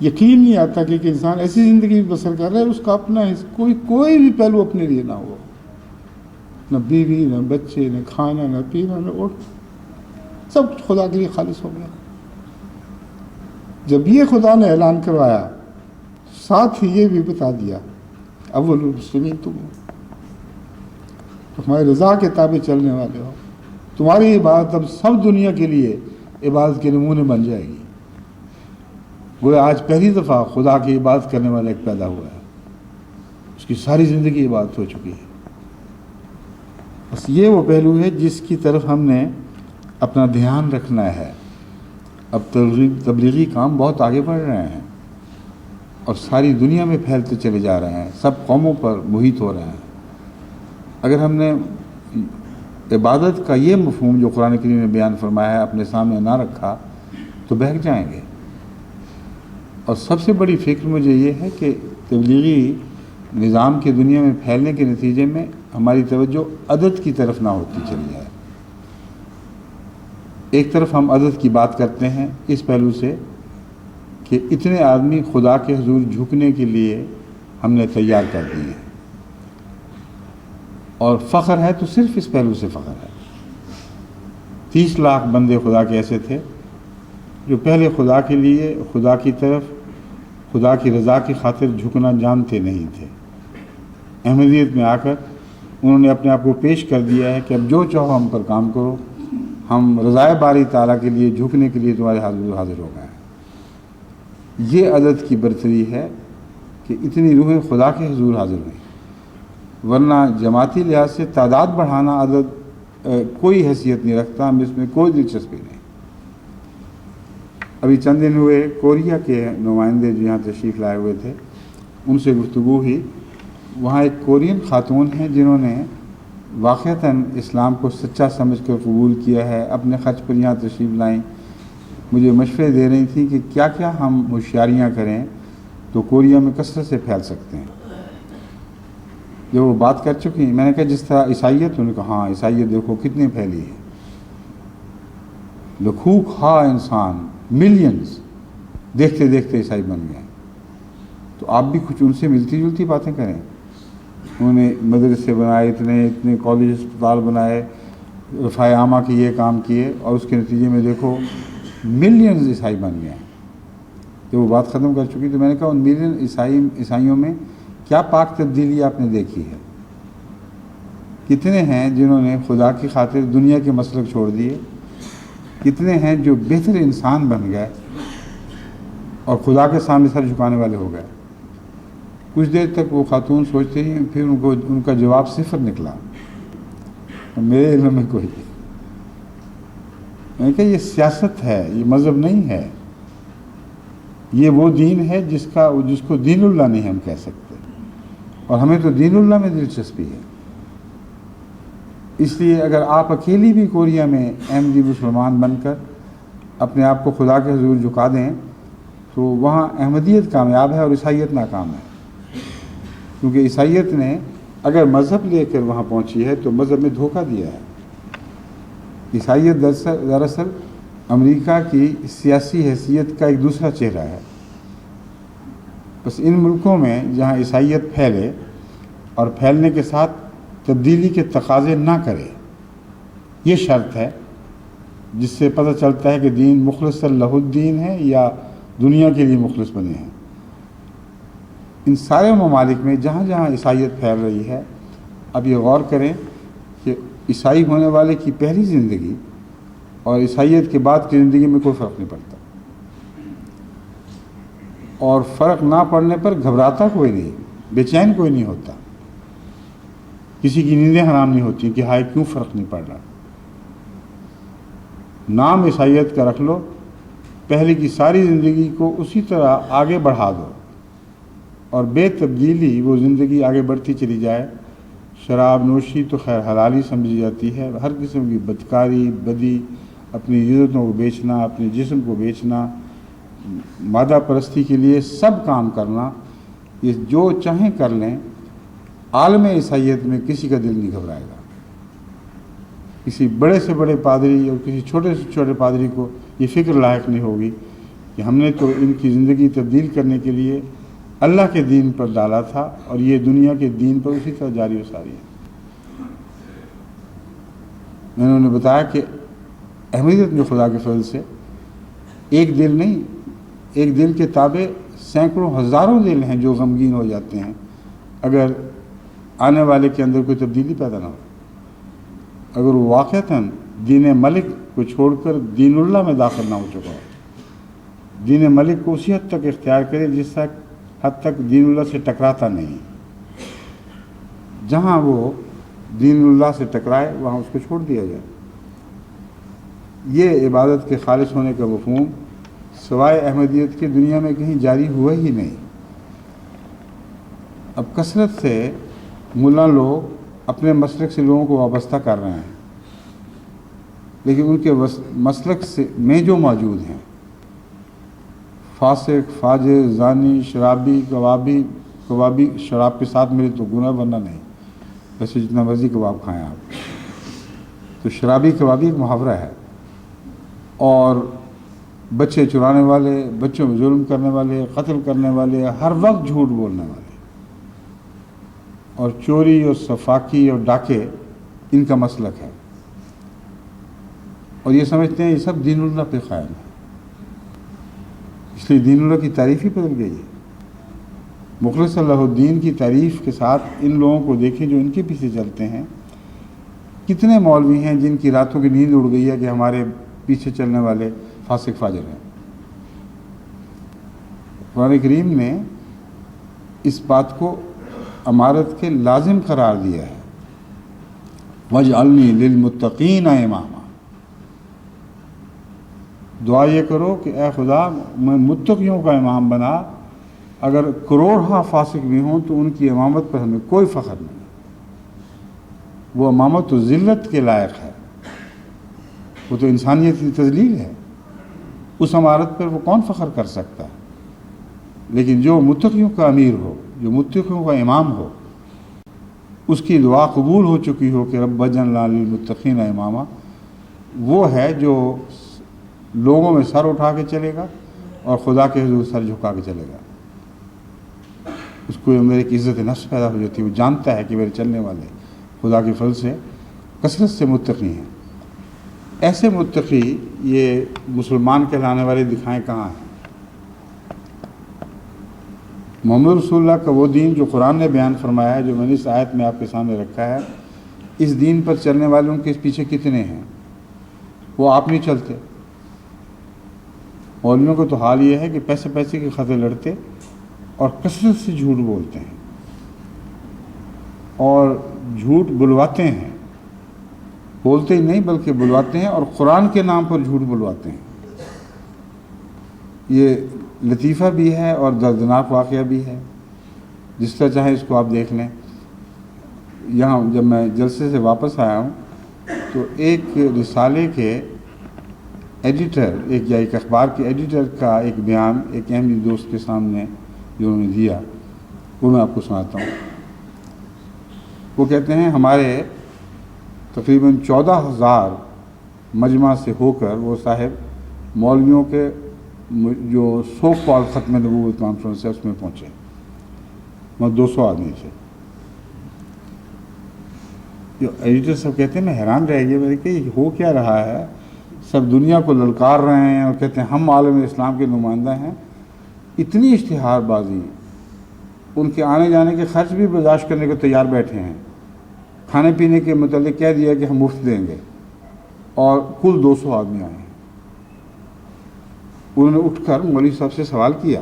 یقین نہیں آتا کہ ایک انسان ایسی زندگی بسر کر رہا ہے اس کا اپنا کوئی بھی پہلو اپنے لیے نہ ہو، نہ بیوی، نہ بچے، نہ کھانا، نہ پینا، نہ اٹھ، سب کچھ خدا کے لیے خالص ہو گیا. جب یہ خدا نے اعلان کروایا ساتھ ہی یہ بھی بتا دیا اول المسلمین تم ہو، تمہاری رضا کے تابع چلنے والے ہو، تمہاری عبادت اب سب دنیا کے لیے عبادت کے نمونے بن جائے گی. گویا آج پہلی دفعہ خدا کی عبادت کرنے والا ایک پیدا ہوا ہے، اس کی ساری زندگی عبادت ہو چکی ہے. بس یہ وہ پہلو ہے جس کی طرف ہم نے اپنا دھیان رکھنا ہے. اب تبلیغی کام بہت آگے بڑھ رہے ہیں اور ساری دنیا میں پھیلتے چلے جا رہے ہیں، سب قوموں پر محیط ہو رہے ہیں. اگر ہم نے عبادت کا یہ مفہوم جو قرآن کریم نے بیان فرمایا ہے اپنے سامنے نہ رکھا تو بہک جائیں گے. اور سب سے بڑی فکر مجھے یہ ہے کہ تبلیغی نظام کے دنیا میں پھیلنے کے نتیجے میں ہماری توجہ عدد کی طرف نہ ہوتی چلی جائے. ایک طرف ہم عدد کی بات کرتے ہیں اس پہلو سے کہ اتنے آدمی خدا کے حضور جھکنے کے لیے ہم نے تیار کر دیے ہیں، اور فخر ہے تو صرف اس پہلو سے فخر ہے۔ 30 لاکھ بندے خدا کے ایسے تھے جو پہلے خدا کے لیے، خدا کی طرف، خدا کی رضا کی خاطر جھکنا جانتے نہیں تھے۔ احمدیت میں آ کر انہوں نے اپنے آپ کو پیش کر دیا ہے کہ اب جو چاہو ہم پر کام کرو، ہم رضائے باری تعالیٰ کے لیے جھکنے کے لیے تمہارے حاضر ہو گئے ہیں۔ یہ عدد کی برتری ہے کہ اتنی روحیں خدا کے حضور حاضر ہوئیں، ورنہ جماعتی لحاظ سے تعداد بڑھانا عدد کوئی حیثیت نہیں رکھتا، ہم اس میں کوئی دلچسپی نہیں۔ ابھی چند دن ہوئے کوریا کے نمائندے جو یہاں تشریف لائے ہوئے تھے، ان سے گفتگو ہوئی۔ وہاں ایک کورین خاتون ہیں جنہوں نے واقعتاً اسلام کو سچا سمجھ کر قبول کیا ہے، اپنے خرچ پر یہاں تشریف لائیں، مجھے مشورے دے رہی تھیں کہ کیا کیا ہم ہوشیاریاں کریں تو کوریا میں کثرت سے پھیل سکتے ہیں۔ جب وہ بات کر چکی، میں نے کہا جس طرح عیسائیت، انہوں نے کہا ہاں عیسائیت دیکھو کتنی پھیلی ہے، لکھوں کھا انسان، ملینز دیکھتے دیکھتے عیسائی بن گئے۔ تو آپ بھی کچھ ان سے ملتی جلتی باتیں کریں۔ انہوں نے مدرسے بنائے، اتنے کالج اسپتال بنائے، رفاع عامہ کے یہ کام کیے، اور اس کے نتیجے میں دیکھو ملینز عیسائی بن گئے۔ جب وہ بات ختم کر چکی تو میں نے کہا ان ملین عیسائیوں میں کیا پاک تبدیلی آپ نے دیکھی ہے؟ کتنے ہیں جنہوں نے خدا کی خاطر دنیا کے مسلک چھوڑ دیے؟ کتنے ہیں جو بہتر انسان بن گئے اور خدا کے سامنے سر جھکانے والے ہو گئے؟ کچھ دیر تک وہ خاتون سوچتے رہی، پھر ان کا جواب صفر نکلا، میرے علم میں کوئی نہیں۔ میں نے کہا یہ سیاست ہے، یہ مذہب نہیں ہے، یہ وہ دین ہے جس کو دین اللہ نہیں ہم کہہ سکتے، اور ہمیں تو دین اللہ میں دلچسپی ہے۔ اس لیے اگر آپ اکیلی بھی کوریا میں احمدی مسلمان بن کر اپنے آپ کو خدا کے حضور جھکا دیں تو وہاں احمدیت کامیاب ہے اور عیسائیت ناکام ہے، کیونکہ عیسائیت نے اگر مذہب لے کر وہاں پہنچی ہے تو مذہب میں دھوکہ دیا ہے۔ عیسائیت دراصل امریکہ کی سیاسی حیثیت کا ایک دوسرا چہرہ ہے۔ بس ان ملکوں میں جہاں عیسائیت پھیلے اور پھیلنے کے ساتھ تبدیلی کے تقاضے نہ کرے، یہ شرط ہے جس سے پتہ چلتا ہے کہ دین مخلص لہ الدین ہے یا دنیا کے لیے مخلص بنے ہیں۔ ان سارے ممالک میں جہاں جہاں عیسائیت پھیل رہی ہے، اب یہ غور کریں کہ عیسائی ہونے والے کی پہلی زندگی اور عیسائیت کے بعد کی زندگی میں کوئی فرق نہیں پڑتا، اور فرق نہ پڑنے پر گھبراتا کوئی نہیں، بے چین کوئی نہیں ہوتا، کسی کی نیندیں حرام نہیں ہوتی کہ ہائے کیوں فرق نہیں پڑ رہا۔ نام عیسائیت کا رکھ لو، پہلے کی ساری زندگی کو اسی طرح آگے بڑھا دو، اور بے تبدیلی وہ زندگی آگے بڑھتی چلی جائے۔ شراب نوشی تو خیر حلالی سمجھی جاتی ہے، ہر قسم کی بدکاری، بدی، اپنی عزتوں کو بیچنا، اپنے جسم کو بیچنا، مادہ پرستی کے لیے سب کام کرنا، یہ جو چاہیں کر لیں۔ عالم عیسائیت میں کسی کا دل نہیں گھبرائے گا، کسی بڑے سے بڑے پادری اور کسی چھوٹے سے چھوٹے پادری کو یہ فکر لاحق نہیں ہوگی کہ ہم نے تو ان کی زندگی تبدیل کرنے کے لیے اللہ کے دین پر ڈالا تھا، اور یہ دنیا کے دین پر اسی طرح جاری و ساری ہے۔ میں نے بتایا کہ احمدیت میں خدا کے فضل سے ایک دل نہیں، ایک دل کے تابع سینکڑوں ہزاروں دل ہیں جو غمگین ہو جاتے ہیں اگر آنے والے کے اندر کوئی تبدیلی پیدا نہ ہو، اگر وہ واقعتاً دین ملک کو چھوڑ کر دین اللہ میں داخل نہ ہو چکا ہو، دین ملک کو اسی حد تک اختیار کرے جس حد تک دین اللہ سے ٹکراتا نہیں، جہاں وہ دین اللہ سے ٹکرائے وہاں اس کو چھوڑ دیا جائے۔ یہ عبادت کے خالص ہونے کا مفہوم سوائے احمدیت کے دنیا میں کہیں جاری ہوا ہی نہیں۔ اب کثرت سے ملا لوگ اپنے مسلک سے لوگوں کو وابستہ کر رہے ہیں، لیکن ان کے مسلک سے میں جو موجود ہیں، فاسق، فاجر، زانی، شرابی، کبابی، شراب کے ساتھ میرے تو گناہ ورنہ نہیں، ویسے جتنا مرضی کباب کھائیں آپ، تو شرابی کبابی ایک محاورہ ہے، اور بچے چرانے والے، بچوں میں ظلم کرنے والے، قتل کرنے والے، ہر وقت جھوٹ بولنے والے، اور چوری اور صفاقی اور ڈاکے ان کا مسلک ہے، اور یہ سمجھتے ہیں یہ سب دین اللہ پہ قائم ہے، اس لیے دین اللہ کی تعریف ہی بدل گئی ہے۔ مخلص اللہ الدین کی تعریف کے ساتھ ان لوگوں کو دیکھیں جو ان کے پیچھے چلتے ہیں۔ کتنے مولوی ہیں جن کی راتوں کی نیند اڑ گئی ہے کہ ہمارے پیچھے چلنے والے فاسق فاجر ہیں۔ قرآن کریم نے اس بات کو امارت کے لازم قرار دیا ہے، وَاجْعَلْنِي لِلْمُتَّقِينَ إِمَامًا۔ دعا یہ کرو کہ اے خدا میں متقیوں کا امام بنا، اگر کروڑ فاسق بھی ہوں تو ان کی امامت پر ہمیں کوئی فخر نہیں، وہ امامت تو ذلت کے لائق ہے، وہ تو انسانیت کی تذلیل ہے، اس امارت پر وہ کون فخر کر سکتا ہے؟ لیکن جو متقیوں کا امیر ہو، جو متقیوں کا امام ہو، اس کی دعا قبول ہو چکی ہو کہ رب اجعلنا للمتقین اماما، وہ ہے جو لوگوں میں سر اٹھا کے چلے گا اور خدا کے حضور سر جھکا کے چلے گا۔ اس کو اندر ایک عزت نفس پیدا ہو جاتی ہے، وہ جانتا ہے کہ میرے چلنے والے خدا کے فضل سے کثرت سے متقی ہیں۔ ایسے متقی یہ مسلمان کہلانے والے دکھائیں کہاں ہیں؟ محمد رسول اللہ کا وہ دین جو قرآن نے بیان فرمایا ہے، جو میں نے اس آیت میں آپ کے سامنے رکھا ہے، اس دین پر چلنے والوں کے پیچھے کتنے ہیں؟ وہ آپ نہیں چلتے۔ مولویوں کو تو حال یہ ہے کہ پیسے کے خطے لڑتے اور کثرت سے جھوٹ بولتے ہیں اور جھوٹ بلواتے ہیں، بولتے ہی نہیں بلکہ بلواتے ہیں، اور قرآن کے نام پر جھوٹ بلواتے ہیں۔ یہ لطیفہ بھی ہے اور دردناک واقعہ بھی ہے، جس طرح چاہے اس کو آپ دیکھ لیں۔ یہاں جب میں جلسے سے واپس آیا ہوں تو ایک رسالے کے ایڈیٹر، ایک اخبار کے ایڈیٹر کا ایک بیان ایک احمدی دوست کے سامنے جو انہوں نے دیا، وہ میں آپ کو سناتا ہوں۔ وہ کہتے ہیں ہمارے تقریباً 14,000 مجمع سے ہو کر وہ صاحب مولویوں کے جو سو کال ختم نبوت کانفرنس ہے اس میں پہنچے، وہ 200 آدمی تھے۔ جو ایڈیٹر سب کہتے ہیں میں حیران رہ گیا، میرے کہ یہ ہو کیا رہا ہے، سب دنیا کو للکار رہے ہیں اور کہتے ہیں ہم عالم اسلام کے نمائندہ ہیں، اتنی اشتہار بازی، ان کے آنے جانے کے خرچ بھی برداشت کرنے کو تیار بیٹھے ہیں، کھانے پینے کے متعلق کہہ دیا کہ ہم مفت دیں گے، اور کل 200 آدمی آئے ہیں۔ انہوں نے اٹھ کر مولوی صاحب سے سوال کیا،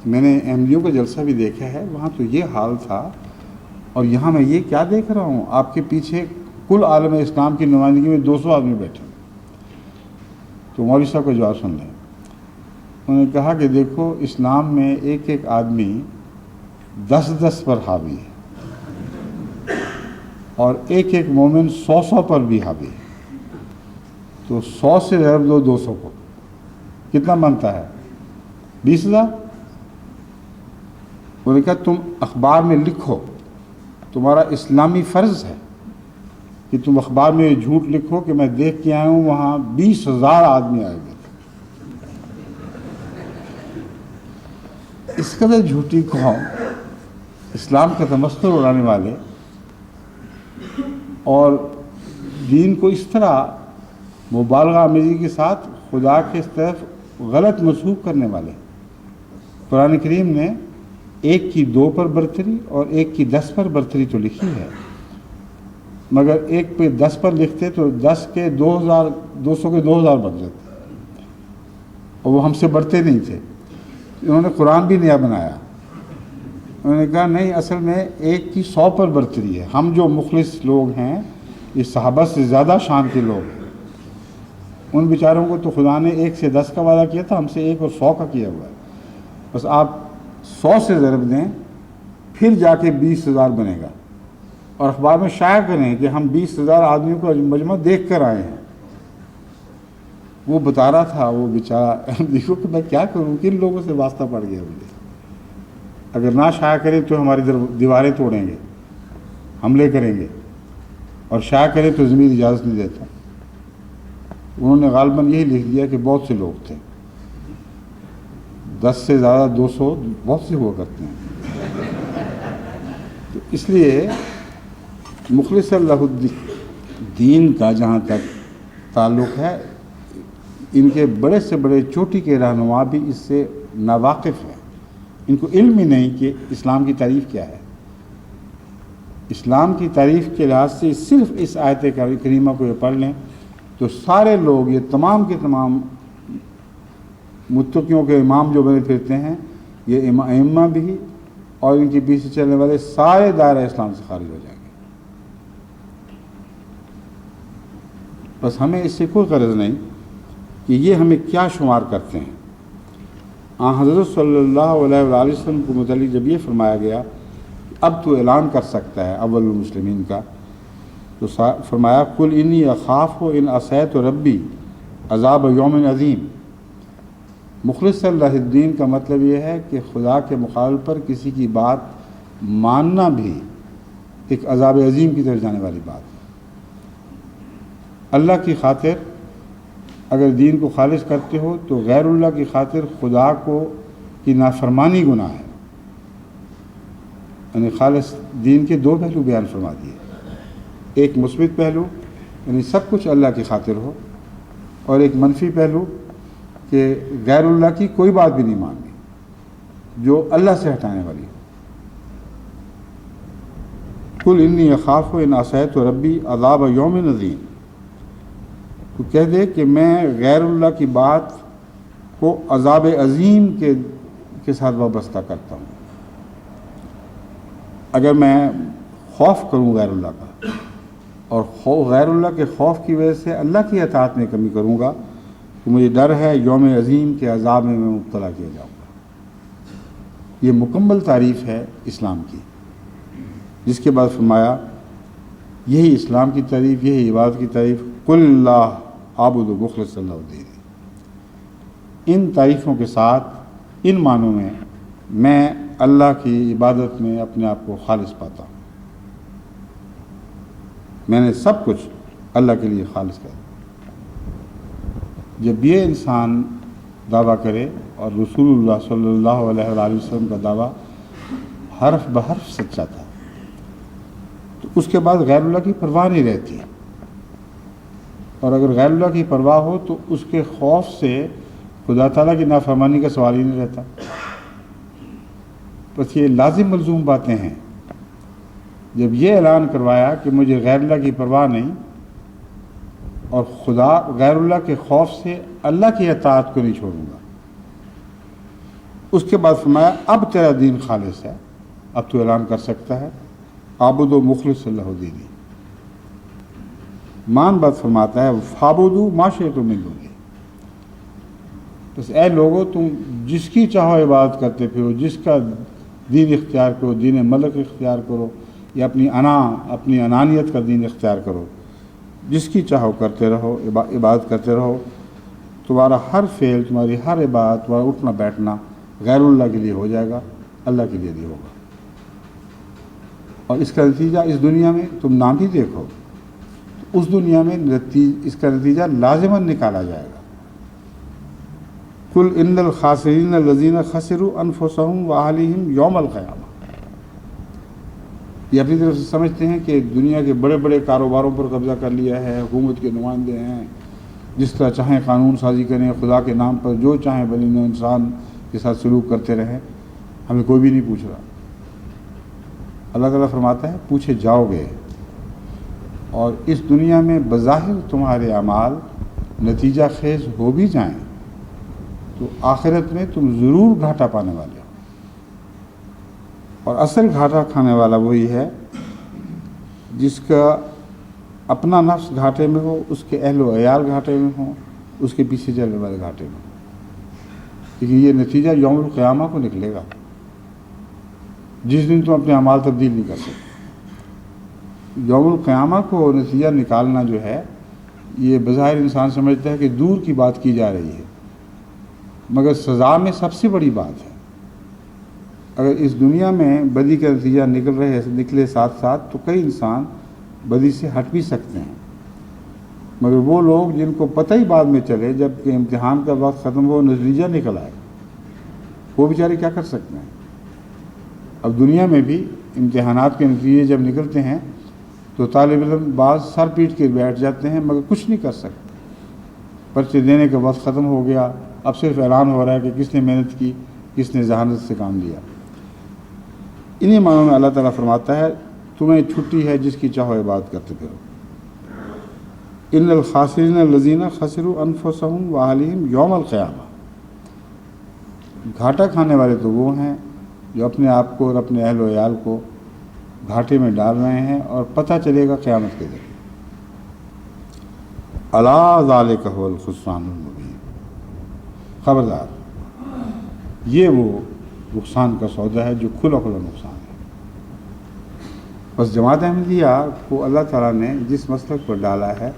میں نے احمدیوں کا جلسہ بھی دیکھا ہے، وہاں تو یہ حال تھا اور یہاں میں یہ کیا دیکھ رہا ہوں، آپ کے پیچھے کل عالم اسلام کی نمائندگی میں 200 آدمی بیٹھے۔ تو مولوی صاحب کا جواب سن لیں۔ انہوں نے کہا کہ دیکھو اسلام میں ایک ایک آدمی 10 پر حاوی ہے اور ایک ایک مومن 100 پر بھی حاوی ہے، تو 100 سے ضرب دو 200 کو، کتنا بنتا ہے؟ 20,000۔ انہوں نے کہا تم اخبار میں لکھو، تمہارا اسلامی فرض ہے کہ تم اخبار میں جھوٹ لکھو کہ میں دیکھ کے آیا ہوں وہاں 20,000 آدمی آئے گئے۔ اس قدر جھوٹی قوم، اسلام کا تمسخر اڑانے والے اور دین کو اس طرح مبالغہ آمیزی کے ساتھ خدا کے اس طرف غلط منسوخ کرنے والے۔ قرآن کریم نے ایک کی 2 پر برتری اور ایک کی 10 پر برتری تو لکھی ہے، مگر ایک پہ 10 پر لکھتے تو 10 کے 200 کے 2,000 بن جاتے، اور وہ ہم سے بڑھتے نہیں تھے۔ انہوں نے قرآن بھی نیا بنایا، انہوں نے کہا نہیں، اصل میں ایک کی 100 پر برتری ہے، ہم جو مخلص لوگ ہیں یہ صحابہ سے زیادہ شان کے لوگ ہیں، ان بیچاروں کو تو خدا نے 1 سے 10 کا وعدہ کیا تھا، ہم سے 1 اور 100 کا کیا ہوا ہے، بس آپ 100 سے ضرب دیں پھر جا کے 20,000 بنے گا، اور اخبار میں شائع کریں کہ ہم 20,000 آدمیوں کا مجمع دیکھ کر آئے ہیں۔ وہ بتا رہا تھا وہ بیچارہ، دیکھو کہ میں کیا کروں، کن لوگوں سے واسطہ پڑ گیا مجھے، اگر نہ شائع کریں تو ہماری دیواریں توڑیں گے، حملے کریں گے، اور شائع کریں تو ضمیر اجازت نہیں دیتا۔ انہوں نے غالباً یہی لکھ دیا کہ بہت سے لوگ تھے، 10 سے زیادہ 200 بہت سے ہوا کرتے ہیں۔ تو اس لیے مخلص اللہ الدین کا جہاں تک تعلق ہے، ان کے بڑے سے بڑے چوٹی کے رہنما بھی اس سے ناواقف ہیں، ان کو علم ہی نہیں کہ اسلام کی تعریف کیا ہے۔ اسلام کی تعریف کے لحاظ سے صرف اس آیت کریمہ کو یہ پڑھ لیں تو سارے لوگ، یہ تمام کے تمام متقیوں کے امام جو بنے پھرتے ہیں، یہ ائمہ بھی اور ان کے پیچھے چلنے والے سارے دائرہ اسلام سے خارج ہو جائیں گے۔ بس ہمیں اس سے کوئی غرض نہیں کہ یہ ہمیں کیا شمار کرتے ہیں۔ حضرت صلی اللہ علیہ وآلہ وسلم کو متعلق جب یہ فرمایا گیا اب تو اعلان کر سکتا ہے اول المسلمین کا، تو فرمایا قل انی اخاف ان عصیت ربی عذاب یوم عظیم۔ مخلص اللہ الدین کا مطلب یہ ہے کہ خدا کے مقابل پر کسی کی بات ماننا بھی ایک عذاب عظیم کی طرف جانے والی بات ہے۔ اللہ کی خاطر اگر دین کو خالص کرتے ہو تو غیر اللہ کی خاطر خدا کی نافرمانی گناہ ہے۔ یعنی خالص دین کے 2 پہلو بیان فرما دیے، ایک مثبت پہلو یعنی سب کچھ اللہ کی خاطر ہو، اور ایک منفی پہلو کہ غیر اللہ کی کوئی بات بھی نہیں ماننی جو اللہ سے ہٹانے والی ہو۔ قل انی اخاف ان عصیت ربی عذاب یوم عظیم، تو کہہ دے کہ میں غیر اللہ کی بات کو عذاب عظیم کے ساتھ وابستہ کرتا ہوں۔ اگر میں خوف کروں غیر اللہ کا اور غیر اللہ کے خوف کی وجہ سے اللہ کی اطاعت میں کمی کروں گا تو مجھے ڈر ہے یوم عظیم کے عذاب میں مبتلا کیا جاؤں گا۔ یہ مکمل تعریف ہے اسلام کی، جس کے بعد فرمایا یہی اسلام کی تعریف، یہی عبادت کی تعریف، قل اللہ عابد مخلص اللہ الدین۔ ان تعریفوں کے ساتھ ان معنوں میں میں اللہ کی عبادت میں اپنے آپ کو خالص پاتا ہوں، میں نے سب کچھ اللہ کے لیے خالص کر دیا۔ جب یہ انسان دعویٰ کرے اور رسول اللہ صلی اللہ علیہ وآلہ وسلم کا دعویٰ حرف بحرف سچا تھا تو اس کے بعد غیر اللہ کی پرواہ نہیں رہتی، اور اگر غیر اللہ کی پرواہ ہو تو اس کے خوف سے خدا تعالیٰ کی نافرمانی کا سوال ہی نہیں رہتا۔ بس یہ لازم ملزوم باتیں ہیں۔ جب یہ اعلان کروایا کہ مجھے غیر اللہ کی پرواہ نہیں اور خدا غیر اللہ کے خوف سے اللہ کی اطاعت کو نہیں چھوڑوں گا، اس کے بعد فرمایا اب تیرا دین خالص ہے، اب تو اعلان کر سکتا ہے عابد و مخلص اللہ دینی۔ مان بات فرماتا ہے فعبدوا ما شئتم من دونہ، بس اے لوگو تم جس کی چاہو عبادت کرتے پھرو، جس کا دین اختیار کرو، دین ملک اختیار کرو یا اپنی انانیت کا دین اختیار کرو، جس کی چاہو کرتے رہو، عبادت کرتے رہو، تمہارا ہر فعل، تمہاری ہر عبادت، تمہارا اٹھنا بیٹھنا غیر اللہ کے لیے ہو جائے گا، اللہ کے لیے نہیں ہوگا۔ اور اس کا نتیجہ اس دنیا میں تم نام ہی دیکھو، اس دنیا میں اس کا نتیجہ لازماً نکالا جائے گا۔ قل ان الخاسرین الذین خسروا انفسهم واہلیہم یوم القیامہ۔ یہ اپنی طرف سے سمجھتے ہیں کہ دنیا کے بڑے بڑے کاروباروں پر قبضہ کر لیا ہے، حکومت کے نمائندے ہیں، جس طرح چاہیں قانون سازی کریں، خدا کے نام پر جو چاہیں بنی نوع انسان کے ساتھ سلوک کرتے رہیں، ہمیں کوئی بھی نہیں پوچھ رہا۔ اللہ تعالیٰ فرماتا ہے پوچھے جاؤ گے، اور اس دنیا میں بظاہر تمہارے اعمال نتیجہ خیز ہو بھی جائیں تو آخرت میں تم ضرور گھاٹا پانے والے ہو، اور اصل گھاٹا کھانے والا وہی ہے جس کا اپنا نفس گھاٹے میں ہو، اس کے اہل و عیال گھاٹے میں ہوں، اس کے پیچھے چلنے والے گھاٹے میں ہوں، لیکن یہ نتیجہ یوم القیامہ کو نکلے گا، جس دن تم اپنے اعمال تبدیل نہیں کر سکتے۔ یوم القیامہ کو نتیجہ نکالنا جو ہے، یہ بظاہر انسان سمجھتا ہے کہ دور کی بات کی جا رہی ہے، مگر سزا میں سب سے بڑی بات ہے۔ اگر اس دنیا میں بدی کا نتیجہ نکلے ساتھ ساتھ تو کئی انسان بدی سے ہٹ بھی سکتے ہیں، مگر وہ لوگ جن کو پتہ ہی بعد میں چلے جب کہ امتحان کا وقت ختم ہو نتیجہ نکل آئے، وہ بیچارے کیا کر سکتے ہیں؟ اب دنیا میں بھی امتحانات کے نتیجے جب نکلتے ہیں تو طالب علم بعض سر پیٹ کے بیٹھ جاتے ہیں مگر کچھ نہیں کر سکتے۔ پرچے دینے کا وقت ختم ہو گیا، اب صرف اعلان ہو رہا ہے کہ کس نے محنت کی، کس نے ذہانت سے کام لیا۔ انہی معنوں میں اللہ تعالیٰ فرماتا ہے تمہیں چھٹی ہے جس کی چاہو عبادت کرتے پھرو۔ ان الخاسرین الذین خسروا انفسهم واہلہم یوم القیامہ، گھاٹا کھانے والے تو وہ ہیں جو اپنے آپ کو اور اپنے اہل و عیال کو گھاٹے میں ڈال رہے ہیں اور پتہ چلے گا قیامت کے دن۔ الا ذالک هو الخسران المبین، خبردار یہ وہ نقصان کا سودا ہے جو کھلا کھلا نقصان ہے۔ بس جماعت احمدیہ کو اللہ تعالیٰ نے جس مسلک پر ڈالا ہے،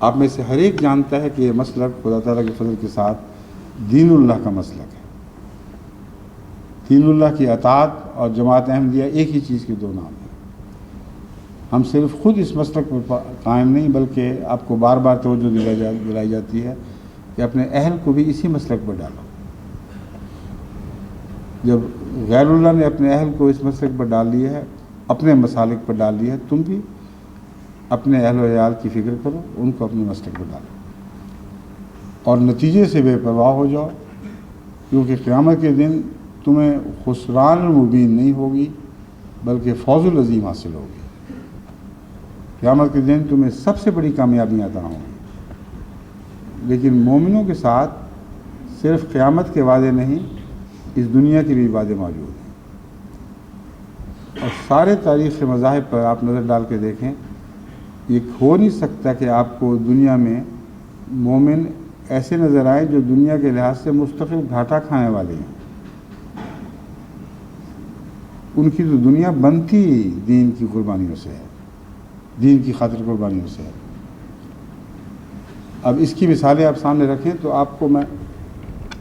آپ میں سے ہر ایک جانتا ہے کہ یہ مسلک خدا تعالیٰ کے فضل کے ساتھ دین اللہ کا مسلک ہے۔ دین اللہ کی اطاعت اور جماعت احمدیہ ایک ہی چیز کے دو نام ہیں۔ ہم صرف خود اس مسلک پر قائم نہیں بلکہ آپ کو بار بار توجہ دلائی جاتی ہے کہ اپنے اہل کو بھی اسی مسلک پر ڈالو۔ جب غیر اللہ نے اپنے اہل کو اس مسلک پر ڈال لیا ہے، اپنے مسالک پر ڈال لیا ہے، تم بھی اپنے اہل و عیال کی فکر کرو، ان کو اپنے مسلک پر ڈالو اور نتیجے سے بے پرواہ ہو جاؤ، کیونکہ قیامت کے دن تمہیں خسران المبین نہیں ہوگی بلکہ فوز العظیم حاصل ہوگی۔ قیامت کے دن تمہیں سب سے بڑی کامیابیاں عطا ہوں گی۔ لیکن مومنوں کے ساتھ صرف قیامت کے وعدے نہیں، اس دنیا کے بھی وعدے موجود ہیں۔ اور سارے تاریخ مذاہب پر آپ نظر ڈال کے دیکھیں، یہ ہو نہیں سکتا کہ آپ کو دنیا میں مومن ایسے نظر آئے جو دنیا کے لحاظ سے مستقل گھاٹا کھانے والے ہیں۔ ان کی تو دنیا بنتی دین کی قربانیوں سے ہے، دین کی خاطر قربانیوں سے ہے۔ اب اس کی مثالیں آپ سامنے رکھیں تو آپ کو میں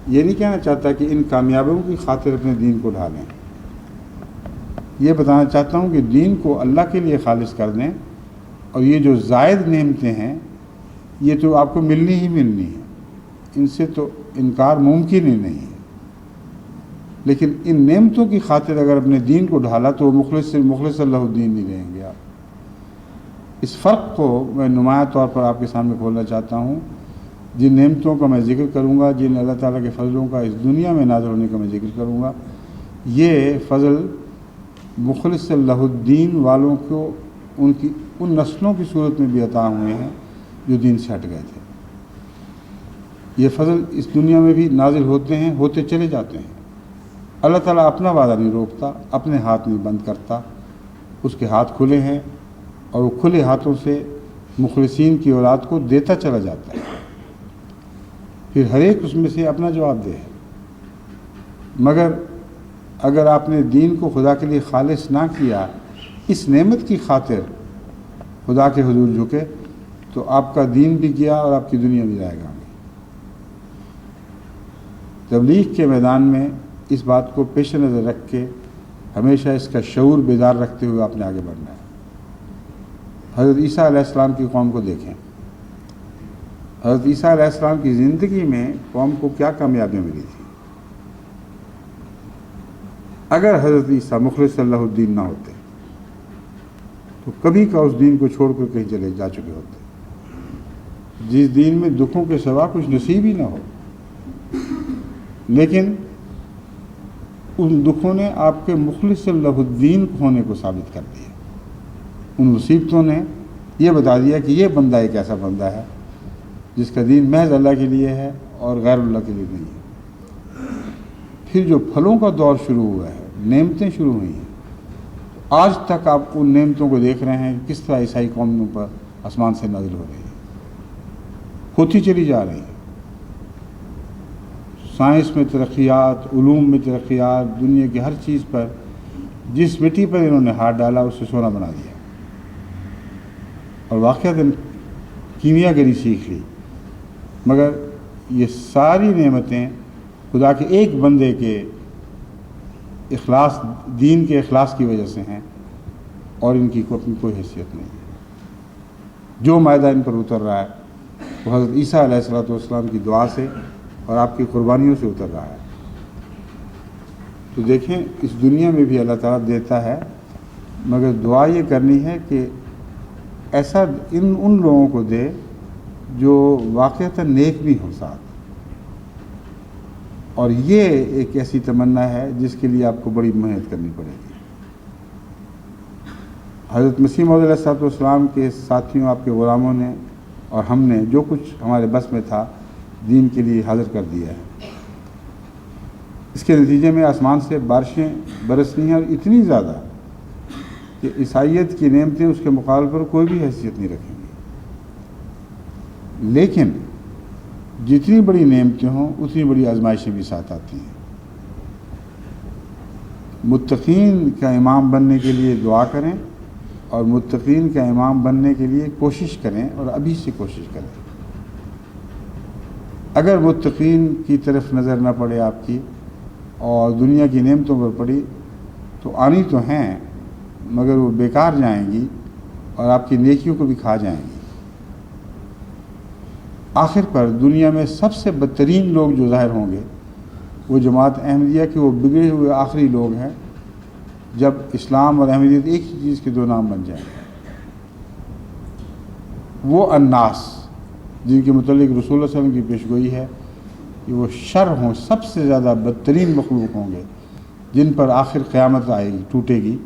یہ نہیں کہنا چاہتا کہ ان کامیابیوں کی خاطر اپنے دین کو ڈھالیں، یہ بتانا چاہتا ہوں کہ دین کو اللہ کے لیے خالص کر دیں، اور یہ جو زائد نعمتیں ہیں یہ تو آپ کو ملنی ہی ملنی ہے، ان سے تو انکار ممکن ہی نہیں ہے۔ لیکن ان نعمتوں کی خاطر اگر اپنے دین کو ڈھالا تو مخلص اللہ الدین نہیں رہیں گے آپ۔ اس فرق کو میں نمایاں طور پر آپ کے سامنے کھولنا چاہتا ہوں۔ جن نعمتوں کا میں ذکر کروں گا، جن اللہ تعالیٰ کے فضلوں کا اس دنیا میں نازل ہونے کا میں ذکر کروں گا، یہ فضل مخلص اللہ الدین والوں کو ان نسلوں کی صورت میں بھی عطا ہوئے ہیں جو دین سے ہٹ گئے تھے۔ یہ فضل اس دنیا میں بھی نازل ہوتے ہیں، ہوتے چلے جاتے ہیں۔ اللہ تعالیٰ اپنا وعدہ نہیں روکتا، اپنے ہاتھ نہیں بند کرتا، اس کے ہاتھ کھلے ہیں اور وہ کھلے ہاتھوں سے مخلصین کی اولاد کو دیتا چلا جاتا ہے۔ پھر ہر ایک اس میں سے اپنا جواب دے ہے۔ مگر اگر آپ نے دین کو خدا کے لیے خالص نہ کیا، اس نعمت کی خاطر خدا کے حضور جھکے، تو آپ کا دین بھی گیا اور آپ کی دنیا بھی رائے گا۔ تبلیغ کے میدان میں اس بات کو پیش نظر رکھ کے ہمیشہ اس کا شعور بیدار رکھتے ہوئے آپ نے آگے بڑھنا ہے۔ حضرت عیسیٰ علیہ السلام کی قوم کو دیکھیں۔ حضرت عیسیٰ علیہ السلام کی زندگی میں قوم کو کیا کامیابیاں ملی تھی؟ اگر حضرت عیسیٰ مخلص اللہ الدین نہ ہوتے تو کبھی کا اس دین کو چھوڑ کر کہیں چلے جا چکے ہوتے، جس دین میں دکھوں کے سوا کچھ نصیب ہی نہ ہو۔ لیکن ان دکھوں نے آپ کے مخلص اللہ الدین ہونے کو ثابت کر دیا۔ ان مصیبتوں نے یہ بتا دیا کہ یہ بندہ ایک ایسا بندہ ہے جس کا دین محض اللہ کے لیے ہے اور غیر اللہ کے لیے نہیں ہے۔ پھر جو پھلوں کا دور شروع ہوا ہے، نعمتیں شروع ہوئی ہیں، آج تک آپ ان نعمتوں کو دیکھ رہے ہیں کہ کس طرح عیسائی قوموں پر آسمان سے نازل ہو رہی ہیں، ہوتی چلی جا رہی ہیں۔ سائنس میں ترقیات، علوم میں ترقیات، دنیا کی ہر چیز پر جس مٹی پر انہوں نے ہاتھ ڈالا اسے سونا بنا دیا، اور واقعتاً کیمیا گری سیکھ لی۔ مگر یہ ساری نعمتیں خدا کے ایک بندے کے اخلاص، دین کے اخلاص کی وجہ سے ہیں، اور ان کی اپنی کوئی حیثیت نہیں ہے۔ جو معاہدہ ان پر اتر رہا ہے وہ حضرت عیسیٰ علیہ السلام کی دعا سے اور آپ کی قربانیوں سے اتر رہا ہے۔ تو دیکھیں اس دنیا میں بھی اللہ تعالیٰ دیتا ہے، مگر دعا یہ کرنی ہے کہ ایسا ان لوگوں کو دے جو واقعتاً نیک بھی ہوں ساتھ، اور یہ ایک ایسی تمنا ہے جس کے لیے آپ کو بڑی محنت کرنی پڑے گی۔ حضرت مسیح موعود علیہ السلام کے ساتھیوں، آپ کے غلاموں نے اور ہم نے جو کچھ ہمارے بس میں تھا دین کے لیے حاضر کر دیا ہے۔ اس کے نتیجے میں آسمان سے بارشیں برسنی ہیں، اور اتنی زیادہ کہ عیسائیت کی نعمتیں اس کے مقابلے پر کوئی بھی حیثیت نہیں رکھیں گی۔ لیکن جتنی بڑی نعمتیں ہوں اتنی بڑی آزمائشیں بھی ساتھ آتی ہیں۔ متقین کا امام بننے کے لیے دعا کریں، اور متقین کا امام بننے کے لیے کوشش کریں، اور ابھی سے کوشش کریں۔ اگر متقین کی طرف نظر نہ پڑے آپ کی اور دنیا کی نعمتوں پر پڑی تو آنی تو ہیں، مگر وہ بیکار جائیں گی اور آپ کی نیکیوں کو بھی کھا جائیں گی۔ آخر پر دنیا میں سب سے بدترین لوگ جو ظاہر ہوں گے وہ جماعت احمدیہ کے وہ بگڑے ہوئے آخری لوگ ہیں، جب اسلام اور احمدیت ایک ہی چیز کے دو نام بن جائیں گے۔ وہ الناس جن کے متعلق رسول اللہ صلی اللہ علیہ وسلم کی پیشگوئی ہے کہ وہ شر ہوں، سب سے زیادہ بدترین مخلوق ہوں گے جن پر آخر قیامت آئے گی، ٹوٹے گی۔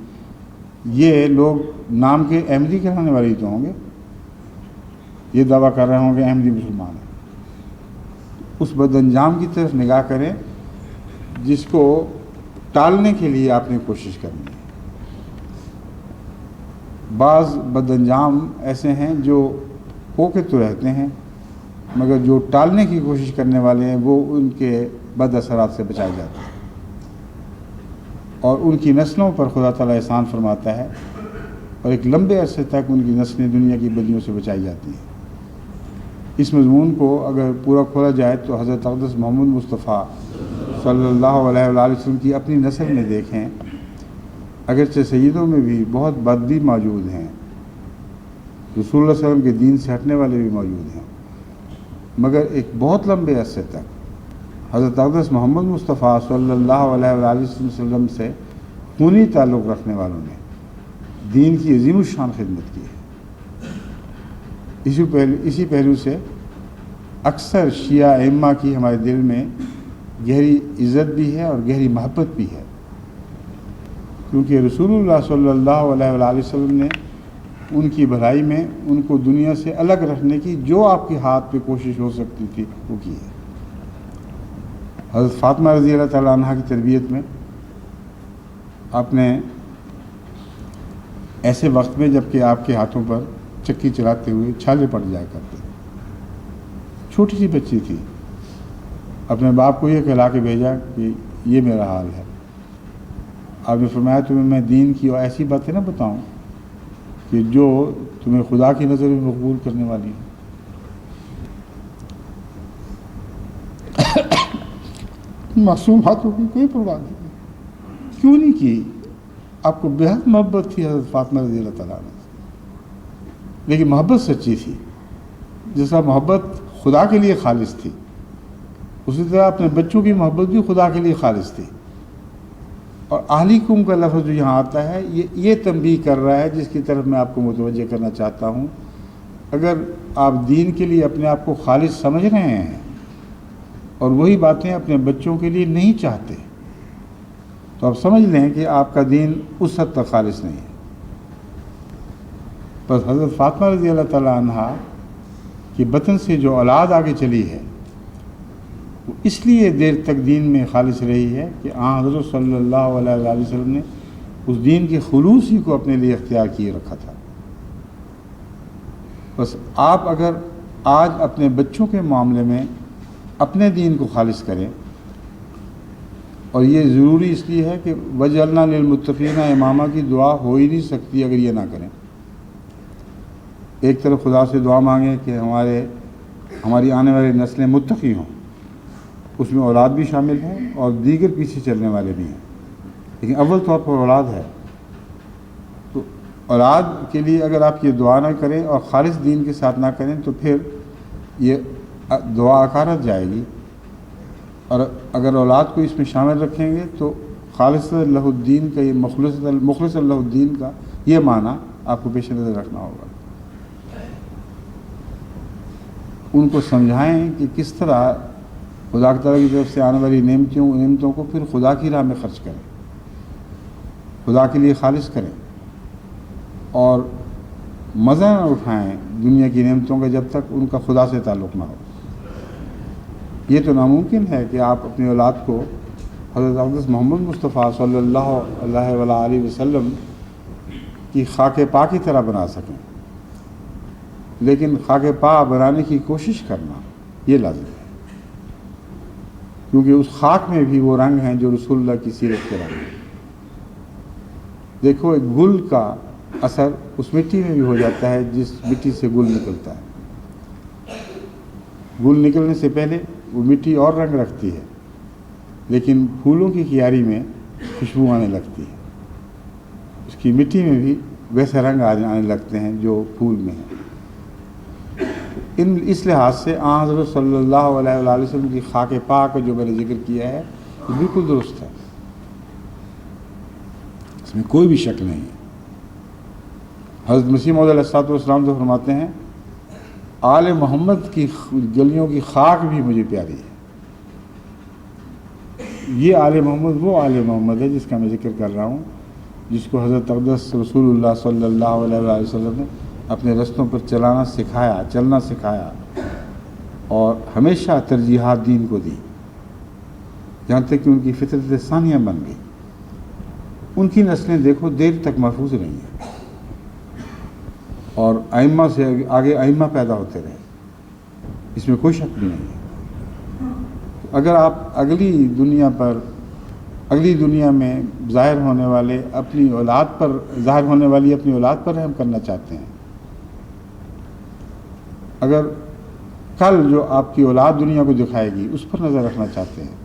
یہ لوگ نام کے احمدی کہلانے والے ہی تو ہوں گے، یہ دعویٰ کر رہے ہوں گے احمدی مسلمان ہیں۔ اس بد انجام کی طرف نگاہ کریں جس کو ٹالنے کے لیے آپ نے کوشش کرنی ہے۔ بعض بد انجام ایسے ہیں جو ہو کے تو رہتے ہیں، مگر جو ٹالنے کی کوشش کرنے والے ہیں وہ ان کے بد اثرات سے بچائے جاتے ہیں، اور ان کی نسلوں پر خدا تعالیٰ احسان فرماتا ہے، اور ایک لمبے عرصے تک ان کی نسلیں دنیا کی بدیوں سے بچائی جاتی ہیں۔ اس مضمون کو اگر پورا کھولا جائے تو حضرت اقدس محمد مصطفیٰ صلی اللہ علیہ وآلہ وسلم کی اپنی نسل میں دیکھیں، اگرچہ سیدوں میں بھی بہت بد بھی موجود ہیں، رسول اللہ صلی اللہ علیہ وسلم کے دین سے ہٹنے والے بھی موجود ہیں، مگر ایک بہت لمبے عرصے تک حضرت اقدس محمد مصطفیٰ صلی اللہ علیہ وآلہ وسلم سے خونی تعلق رکھنے والوں نے دین کی عظیم الشان خدمت کی ہے۔ اسی پہلو سے اکثر شیعہ ائمہ کی ہمارے دل میں گہری عزت بھی ہے اور گہری محبت بھی ہے، کیونکہ رسول اللہ صلی اللہ علیہ وآلہ وسلم نے ان کی بھلائی میں ان کو دنیا سے الگ رکھنے کی جو آپ کے ہاتھ پہ کوشش ہو سکتی تھی وہ کی ہے۔ حضرت فاطمہ رضی اللہ تعالیٰ عنہ کی تربیت میں آپ نے ایسے وقت میں جب کہ آپ کے ہاتھوں پر چکی چلاتے ہوئے چھالے پڑ جایا کرتے، چھوٹی سی بچی تھی، اپنے باپ کو یہ کہلا کے بھیجا کہ یہ میرا حال ہے۔ آپ نے فرمایا تمہیں میں دین کی ایسی باتیں نہ بتاؤں کہ جو تمہیں خدا کی نظر میں مقبول کرنے والی ہیں۔ معصوم ہاتھوں کی کوئی پرواہ نہیں، کیوں نہیں کی؟ آپ کو بے حد محبت تھی حضرت فاطمہ رضی اللہ تعالیٰ عنہ سے، لیکن محبت سچی تھی، جس طرح محبت خدا کے لیے خالص تھی اسی طرح اپنے بچوں کی محبت بھی خدا کے لیے خالص تھی۔ اور اہلیکم کا لفظ جو یہاں آتا ہے یہ تنبیہ کر رہا ہے، جس کی طرف میں آپ کو متوجہ کرنا چاہتا ہوں۔ اگر آپ دین کے لیے اپنے آپ کو خالص سمجھ رہے ہیں اور وہی باتیں اپنے بچوں کے لیے نہیں چاہتے تو آپ سمجھ لیں کہ آپ کا دین اس حد تک خالص نہیں ہے۔ بس حضرت فاطمہ رضی اللہ تعالیٰ عنہ کی بطن سے جو اولاد آگے چلی ہے وہ اس لیے دیر تک دین میں خالص رہی ہے کہ حضرت صلی اللہ علیہ وآلہ وسلم نے اس دین کے خلوص ہی کو اپنے لیے اختیار کیے رکھا تھا۔ بس آپ اگر آج اپنے بچوں کے معاملے میں اپنے دین کو خالص کریں، اور یہ ضروری اس لیے ہے کہ وجعلنا للمتقین امامہ کی دعا ہو ہی نہیں سکتی اگر یہ نہ کریں۔ ایک طرف خدا سے دعا مانگیں کہ ہماری آنے والی نسلیں متقی ہوں، اس میں اولاد بھی شامل ہے اور دیگر پیچھے چلنے والے بھی ہیں، لیکن اول طور پر اولاد ہے۔ تو اولاد کے لیے اگر آپ یہ دعا نہ کریں اور خالص دین کے ساتھ نہ کریں تو پھر یہ دعا اکارت جائے گی، اور اگر اولاد کو اس میں شامل رکھیں گے تو خالص اللہ الدین کا یہ مخلص اللہ الدین کا یہ معنی آپ کو پیش نظر رکھنا ہوگا۔ ان کو سمجھائیں کہ کس طرح خدا تعالیٰ کی طرف سے آنے والی نعمتوں کو پھر خدا کی راہ میں خرچ کریں، خدا کے لیے خالص کریں، اور مزہ نہ اٹھائیں دنیا کی نعمتوں کا جب تک ان کا خدا سے تعلق نہ ہو۔ یہ تو ناممکن ہے کہ آپ اپنی اولاد کو حضرت اقدس محمد مصطفیٰ صلی اللہ علیہ وسلم کی خاک پا کی طرح بنا سکیں، لیکن خاک پا بنانے کی کوشش کرنا یہ لازم ہے، کیونکہ اس خاک میں بھی وہ رنگ ہیں جو رسول اللہ کی سیرت کے رنگ ہیں۔ دیکھو ایک گل کا اثر اس مٹی میں بھی ہو جاتا ہے جس مٹی سے گل نکلتا ہے۔ گل نکلنے سے پہلے وہ مٹی اور رنگ رکھتی ہے، لیکن پھولوں کی کیاری میں خوشبو آنے لگتی ہے، اس کی مٹی میں بھی ویسے رنگ آنے لگتے ہیں جو پھول میں ہیں۔ اس لحاظ سے حضرت صلی اللہ علیہ وسلم کی خاک پاک جو میں نے ذکر کیا ہے وہ بالکل درست ہے، اس میں کوئی بھی شک نہیں ہے۔ حضرت مسیح موعود علیہ السلام تو فرماتے ہیں آل محمد کی گلیوں کی خاک بھی مجھے پیاری ہے۔ یہ آل محمد وہ آل محمد ہے جس کا میں ذکر کر رہا ہوں، جس کو حضرت اقدس رسول اللہ صلی اللہ علیہ وسلم نے اپنے رستوں پر چلنا سکھایا اور ہمیشہ ترجیحات دین کو دی، جہاں تک کہ ان کی فطرت ثانیہ بن گئی۔ ان کی نسلیں دیکھو دیر تک محفوظ رہی ہیں، اور ائمہ سے آگے ائمہ پیدا ہوتے رہے، اس میں کوئی شک بھی نہیں ہے۔ اگر آپ اگلی دنیا میں ظاہر ہونے والی اپنی اولاد پر رحم کرنا چاہتے ہیں، اگر کل جو آپ کی اولاد دنیا کو دکھائے گی اس پر نظر رکھنا چاہتے ہیں،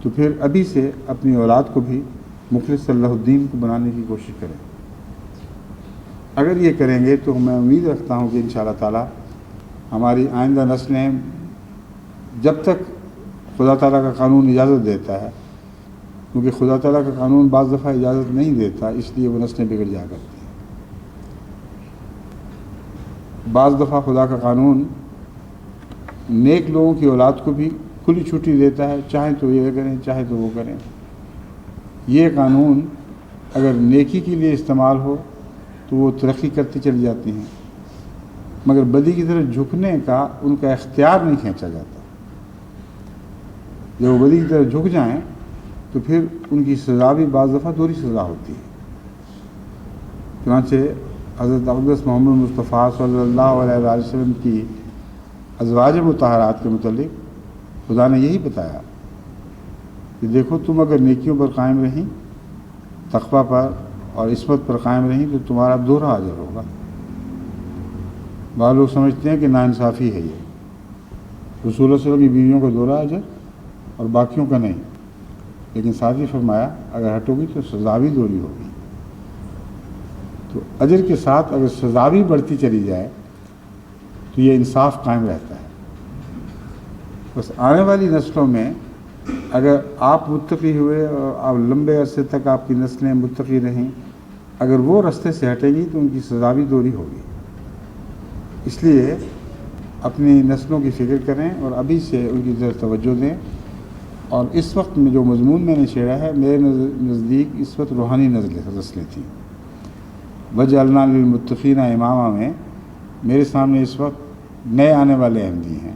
تو پھر ابھی سے اپنی اولاد کو بھی مخلص اللہ الدین کو بنانے کی کوشش کریں۔ اگر یہ کریں گے تو میں امید رکھتا ہوں کہ انشاءاللہ تعالی ہماری آئندہ نسلیں، جب تک خدا تعالیٰ کا قانون اجازت دیتا ہے، کیونکہ خدا تعالیٰ کا قانون بعض دفعہ اجازت نہیں دیتا، اس لیے وہ نسلیں بگڑ جا کرتی ہیں۔ بعض دفعہ خدا کا قانون نیک لوگوں کی اولاد کو بھی کھلی چھٹی دیتا ہے، چاہیں تو یہ کریں چاہے تو وہ کریں۔ یہ قانون اگر نیکی کے لیے استعمال ہو تو وہ ترقی کرتی چلی جاتی ہیں، مگر بدی کی طرف جھکنے کا ان کا اختیار نہیں کھینچا جاتا۔ جب وہ بدی کی طرف جھک جائیں تو پھر ان کی سزا بھی بعض دفعہ دوہری سزا ہوتی ہے۔ چنانچہ حضرت اقدس محمد مصطفیٰ صلی اللہ علیہ وسلم کی ازواج مطہرات کے متعلق خدا نے یہی بتایا کہ دیکھو تم اگر نیکیوں پر قائم رہیں، تقویٰ پر اور عصمت پر قائم رہیں تو تمہارا دوہرا اجر ہوگا۔ بعض لوگ سمجھتے ہیں کہ ناانصافی ہے یہ، رسول اللہ صلی اللہ علیہ وسلم کی بیویوں کا دوہرا اجر اور باقیوں کا نہیں، لیکن ساتھ ہی فرمایا اگر ہٹو گی تو سزا بھی دوہری ہوگی۔ تو اجر کے ساتھ اگر سزا بھی بڑھتی چلی جائے تو یہ انصاف قائم رہتا ہے۔ بس آنے والی نسلوں میں اگر آپ متقی ہوئے اور آپ لمبے عرصے تک آپ کی نسلیں متقی رہیں، اگر وہ رستے سے ہٹیں گی تو ان کی سزا بھی دوہری ہوگی۔ اس لیے اپنی نسلوں کی فکر کریں اور ابھی سے ان کی طرف توجہ دیں۔ اور اس وقت میں جو مضمون میں نے چھیڑا ہے، میرے نزدیک اس وقت روحانی نسلیں تھیں۔ وجعلنا للمتقین اماما میں میرے سامنے اس وقت نئے آنے والے احمدی ہیں،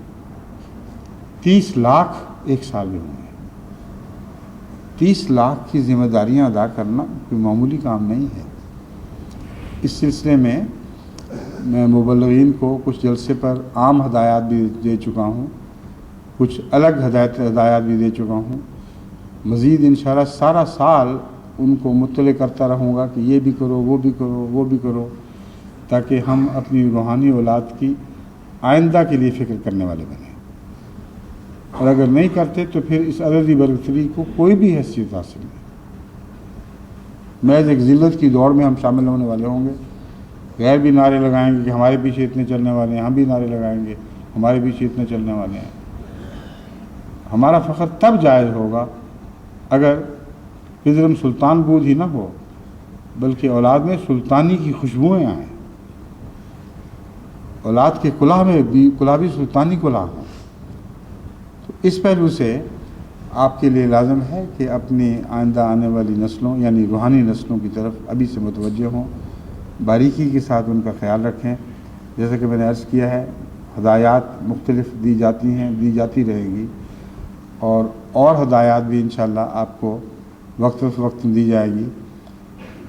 30 لاکھ ایک سال میں ہوئے ہیں۔ 30 لاکھ کی ذمہ داریاں ادا کرنا کوئی معمولی کام نہیں ہے۔ اس سلسلے میں میں مبلغین کو کچھ جلسے پر عام ہدایات بھی دے چکا ہوں، کچھ الگ ہدایات بھی دے چکا ہوں۔ مزید انشاءاللہ سارا سال ان کو مطلع کرتا رہوں گا کہ یہ بھی کرو، وہ بھی کرو، وہ بھی کرو، تاکہ ہم اپنی روحانی اولاد کی آئندہ کے لیے فکر کرنے والے بنیں۔ اور اگر نہیں کرتے تو پھر اس عددی برتری کو کوئی بھی حیثیت حاصل نہیں۔ محض ایک ذلت کی دوڑ میں ہم شامل ہونے والے ہوں گے. غیر بھی نعرے لگائیں گے کہ ہمارے پیچھے اتنے چلنے والے ہیں, ہم بھی نعرے لگائیں گے ہمارے پیچھے اتنے چلنے والے ہیں. ہمارا فخر تب جائز ہوگا اگر ہجرم سلطان بود ہی نہ ہو بلکہ اولاد میں سلطانی کی خوشبوئیں آئیں, اولاد کے کلہہ میں بھی کلہبی سلطانی کلہہ ہوں. تو اس پہلو سے آپ کے لیے لازم ہے کہ اپنی آئندہ آنے والی نسلوں یعنی روحانی نسلوں کی طرف ابھی سے متوجہ ہوں, باریکی کے ساتھ ان کا خیال رکھیں. جیسا کہ میں نے عرض کیا ہے, ہدایات مختلف دی جاتی ہیں, دی جاتی رہیں گی, اور ہدایات بھی انشاءاللہ آپ کو وقت وقت دی جائے گی.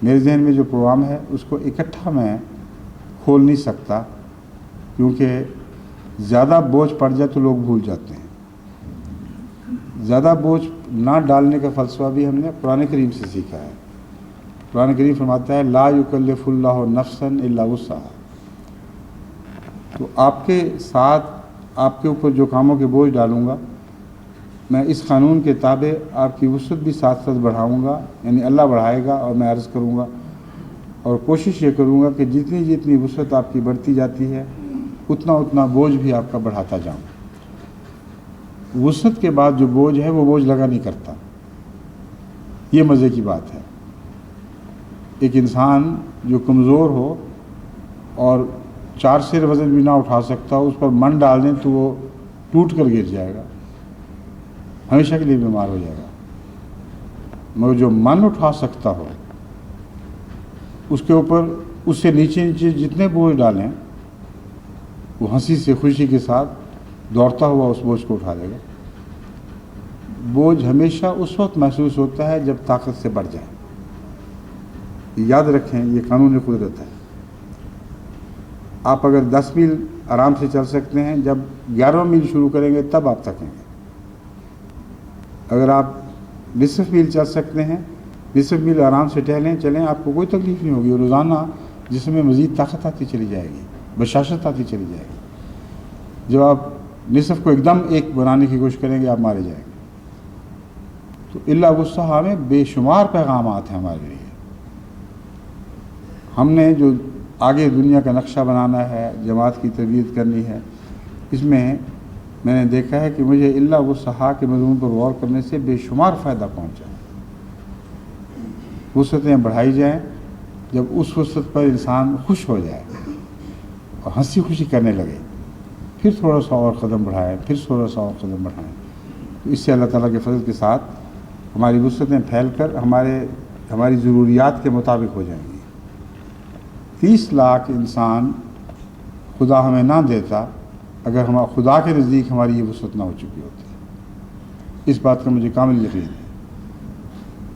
میرے ذہن میں جو پروگرام ہے اس کو اکٹھا میں کھول نہیں سکتا کیونکہ زیادہ بوجھ پڑ جائے تو لوگ بھول جاتے ہیں. زیادہ بوجھ نہ ڈالنے کا فلسفہ بھی ہم نے قرآن کریم سے سیکھا ہے. قرآن کریم فرماتا ہے لا یکلف اللہ نفسا الا وسعها. تو آپ کے ساتھ آپ کے اوپر جو کاموں کے بوجھ ڈالوں گا میں اس قانون کے تابع آپ کی وسعت بھی ساتھ ساتھ بڑھاؤں گا, یعنی اللہ بڑھائے گا اور میں عرض کروں گا, اور کوشش یہ کروں گا کہ جتنی جتنی وسعت آپ کی بڑھتی جاتی ہے اتنا اتنا بوجھ بھی آپ کا بڑھاتا جاؤں. وسعت کے بعد جو بوجھ ہے وہ بوجھ لگا نہیں کرتا. یہ مزے کی بات ہے. ایک انسان جو کمزور ہو اور 4 سیر وزن بھی نہ اٹھا سکتا ہو, اس پر من ڈال دیں تو وہ ٹوٹ کر گر جائے گا, ہمیشہ کے لیے بیمار ہو جائے گا. مگر جو من اٹھا سکتا ہو اس کے اوپر اس سے نیچے نیچے جتنے بوجھ ڈالیں وہ ہنسی سے خوشی کے ساتھ دوڑتا ہوا اس بوجھ کو اٹھا لے گا. بوجھ ہمیشہ اس وقت محسوس ہوتا ہے جب طاقت سے بڑھ جائے. یاد رکھیں یہ قانون قدرت ہے. آپ اگر 10 میل آرام سے چل سکتے ہیں, جب 11 میل شروع کریں گے تب آپ تھکیں گے. اگر آپ نصف میل چل سکتے ہیں, نصف میل آرام سے ٹہلیں چلیں, آپ کو کوئی تکلیف نہیں ہوگی. روزانہ جسم میں مزید طاقت آتی چلی جائے گی, بشاشت آتی چلی جائے گی. جب آپ نصف کو ایک دم ایک بنانے کی کوشش کریں گے آپ مارے جائیں گے. تو اللہ وسعہ میں بے شمار پیغامات ہیں ہمارے لیے. ہم نے جو آگے دنیا کا نقشہ بنانا ہے, جماعت کی تربیت کرنی ہے, اس میں نے دیکھا ہے کہ مجھے اللہ وسعہ کے مضمون پر غور کرنے سے بے شمار فائدہ پہنچا. وسعتیں بڑھائی جائیں. جب اس وسعت پر انسان خوش ہو جائے اور ہنسی خوشی کرنے لگے, پھر تھوڑا سا اور قدم بڑھائیں, پھر تھوڑا سا اور قدم بڑھائیں, تو اس سے اللہ تعالیٰ کے فضل کے ساتھ ہماری وسعتیں پھیل کر ہماری ضروریات کے مطابق ہو جائیں گی. 30 لاکھ انسان خدا ہمیں نہ دیتا اگر خدا کے نزدیک ہماری یہ وسعت نہ ہو چکی ہوتی. اس بات کا مجھے کامل یقین ہے.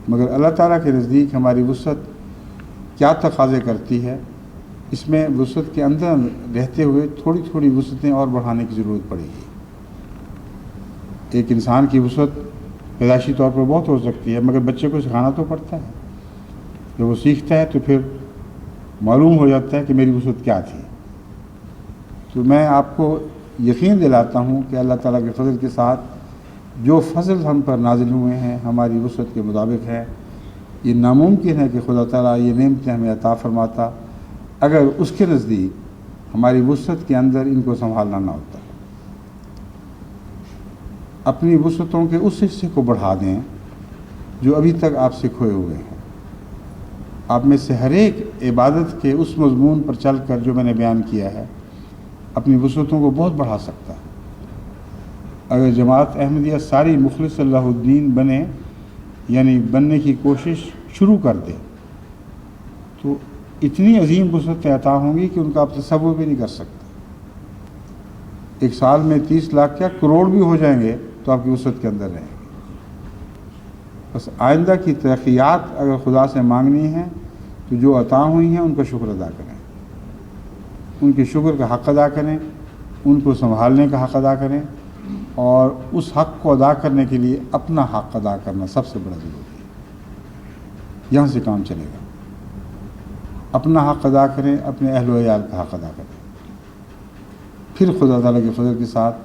مگر اللہ تعالیٰ کے نزدیک ہماری وسعت کیا تقاضے کرتی ہے, اس میں وسعت کے اندر رہتے ہوئے تھوڑی تھوڑی وسعتیں اور بڑھانے کی ضرورت پڑے گی. ایک انسان کی وسعت پیدائشی طور پر بہت ہو سکتی ہے, مگر بچے کو سکھانا تو پڑتا ہے. جب وہ سیکھتا ہے تو پھر معلوم ہو جاتا ہے کہ میری وسعت کیا تھی. تو میں آپ کو یقین دلاتا ہوں کہ اللہ تعالیٰ کے فضل کے ساتھ جو فضل ہم پر نازل ہوئے ہیں ہماری وسعت کے مطابق ہے. یہ ناممکن ہے کہ خدا تعالیٰ یہ نعمتیں ہمیں عطا فرماتا اگر اس کے نزدیک ہماری وسعت کے اندر ان کو سنبھالنا نہ ہوتا. اپنی وسعتوں کے اس حصے کو بڑھا دیں جو ابھی تک آپ سے کھوئے ہوئے ہیں. آپ میں سے ہر ایک عبادت کے اس مضمون پر چل کر جو میں نے بیان کیا ہے اپنی وسعتوں کو بہت بڑھا سکتا ہے. اگر جماعت احمدیہ ساری مخلص اللہ الدین بنے, یعنی بننے کی کوشش شروع کر دے, تو اتنی عظیم وسعتیں عطا ہوں گی کہ ان کا آپ تصور بھی نہیں کر سکتے. ایک سال میں 30 لاکھ کیا کروڑ بھی ہو جائیں گے تو آپ کی وسعت کے اندر رہیں گے. بس آئندہ کی ترقیات اگر خدا سے مانگنی ہیں تو جو عطا ہوئی ہیں ان کا شکر ادا کریں, ان کے شکر کا حق ادا کریں, ان کو سنبھالنے کا حق ادا کریں, اور اس حق کو ادا کرنے کے لیے اپنا حق ادا کرنا سب سے بڑا ضروری ہے. یہاں سے کام چلے گا. اپنا حق ادا کریں, اپنے اہل و عیال کا حق ادا کریں. پھر خدا تعالیٰ کے فضل کے ساتھ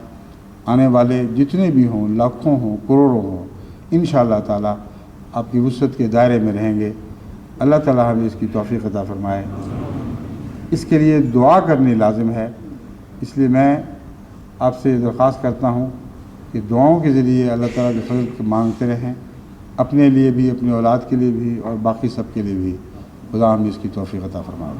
آنے والے جتنے بھی ہوں, لاکھوں ہوں, کروڑوں ہوں, انشاءاللہ تعالیٰ آپ کی وسعت کے دائرے میں رہیں گے اللہ تعالیٰ ہمیں اس کی توفیق عطا فرمائے۔ اس کے لیے دعا کرنی لازم ہے، اس لیے میں آپ سے درخواست کرتا ہوں کہ دعاؤں کے ذریعے اللہ تعالیٰ کے فضل کو مانگتے رہیں، اپنے لیے بھی، اپنی اولاد کے لیے بھی، اور باقی سب کے لیے بھی۔ خدا ہمیں اس کی توفیق عطا فرمائے۔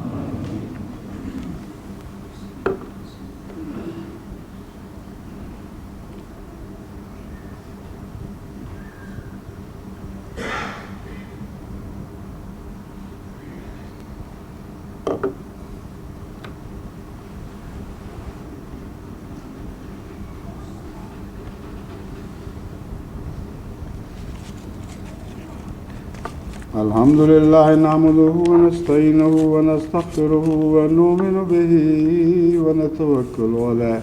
الحمد لله نحمده ونستعينه ونستغفره ونؤمن به ونتوكل عليه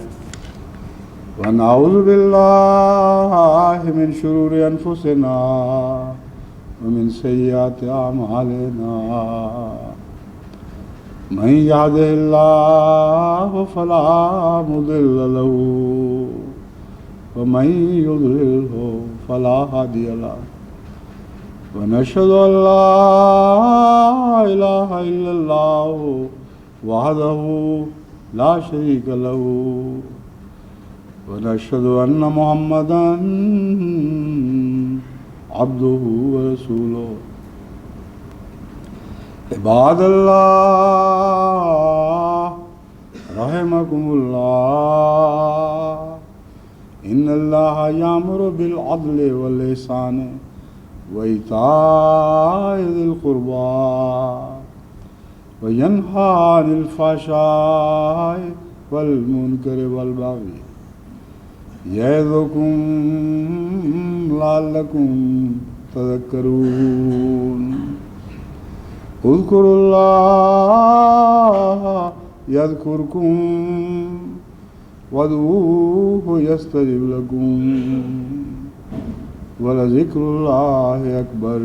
ونعوذ بالله من شرور أنفسنا ومن سيئات أعمالنا من يهده الله فلا مضل له ومن يضلله فلا هادي له ونشهد أن لا إله إلا الله وحده لا شريك له ونشهد أن محمدا عبده ورسوله عباد الله رحمكم الله إن الله يأمر بالعدل والإحسان وإيتاء ذي القربى وينهى عن الفحشاء والمنكر والبغي يعظكم لعلكم تذكرون اذكروا الله يذكركم وادعوه يستجب لكم ولذكر الله أكبر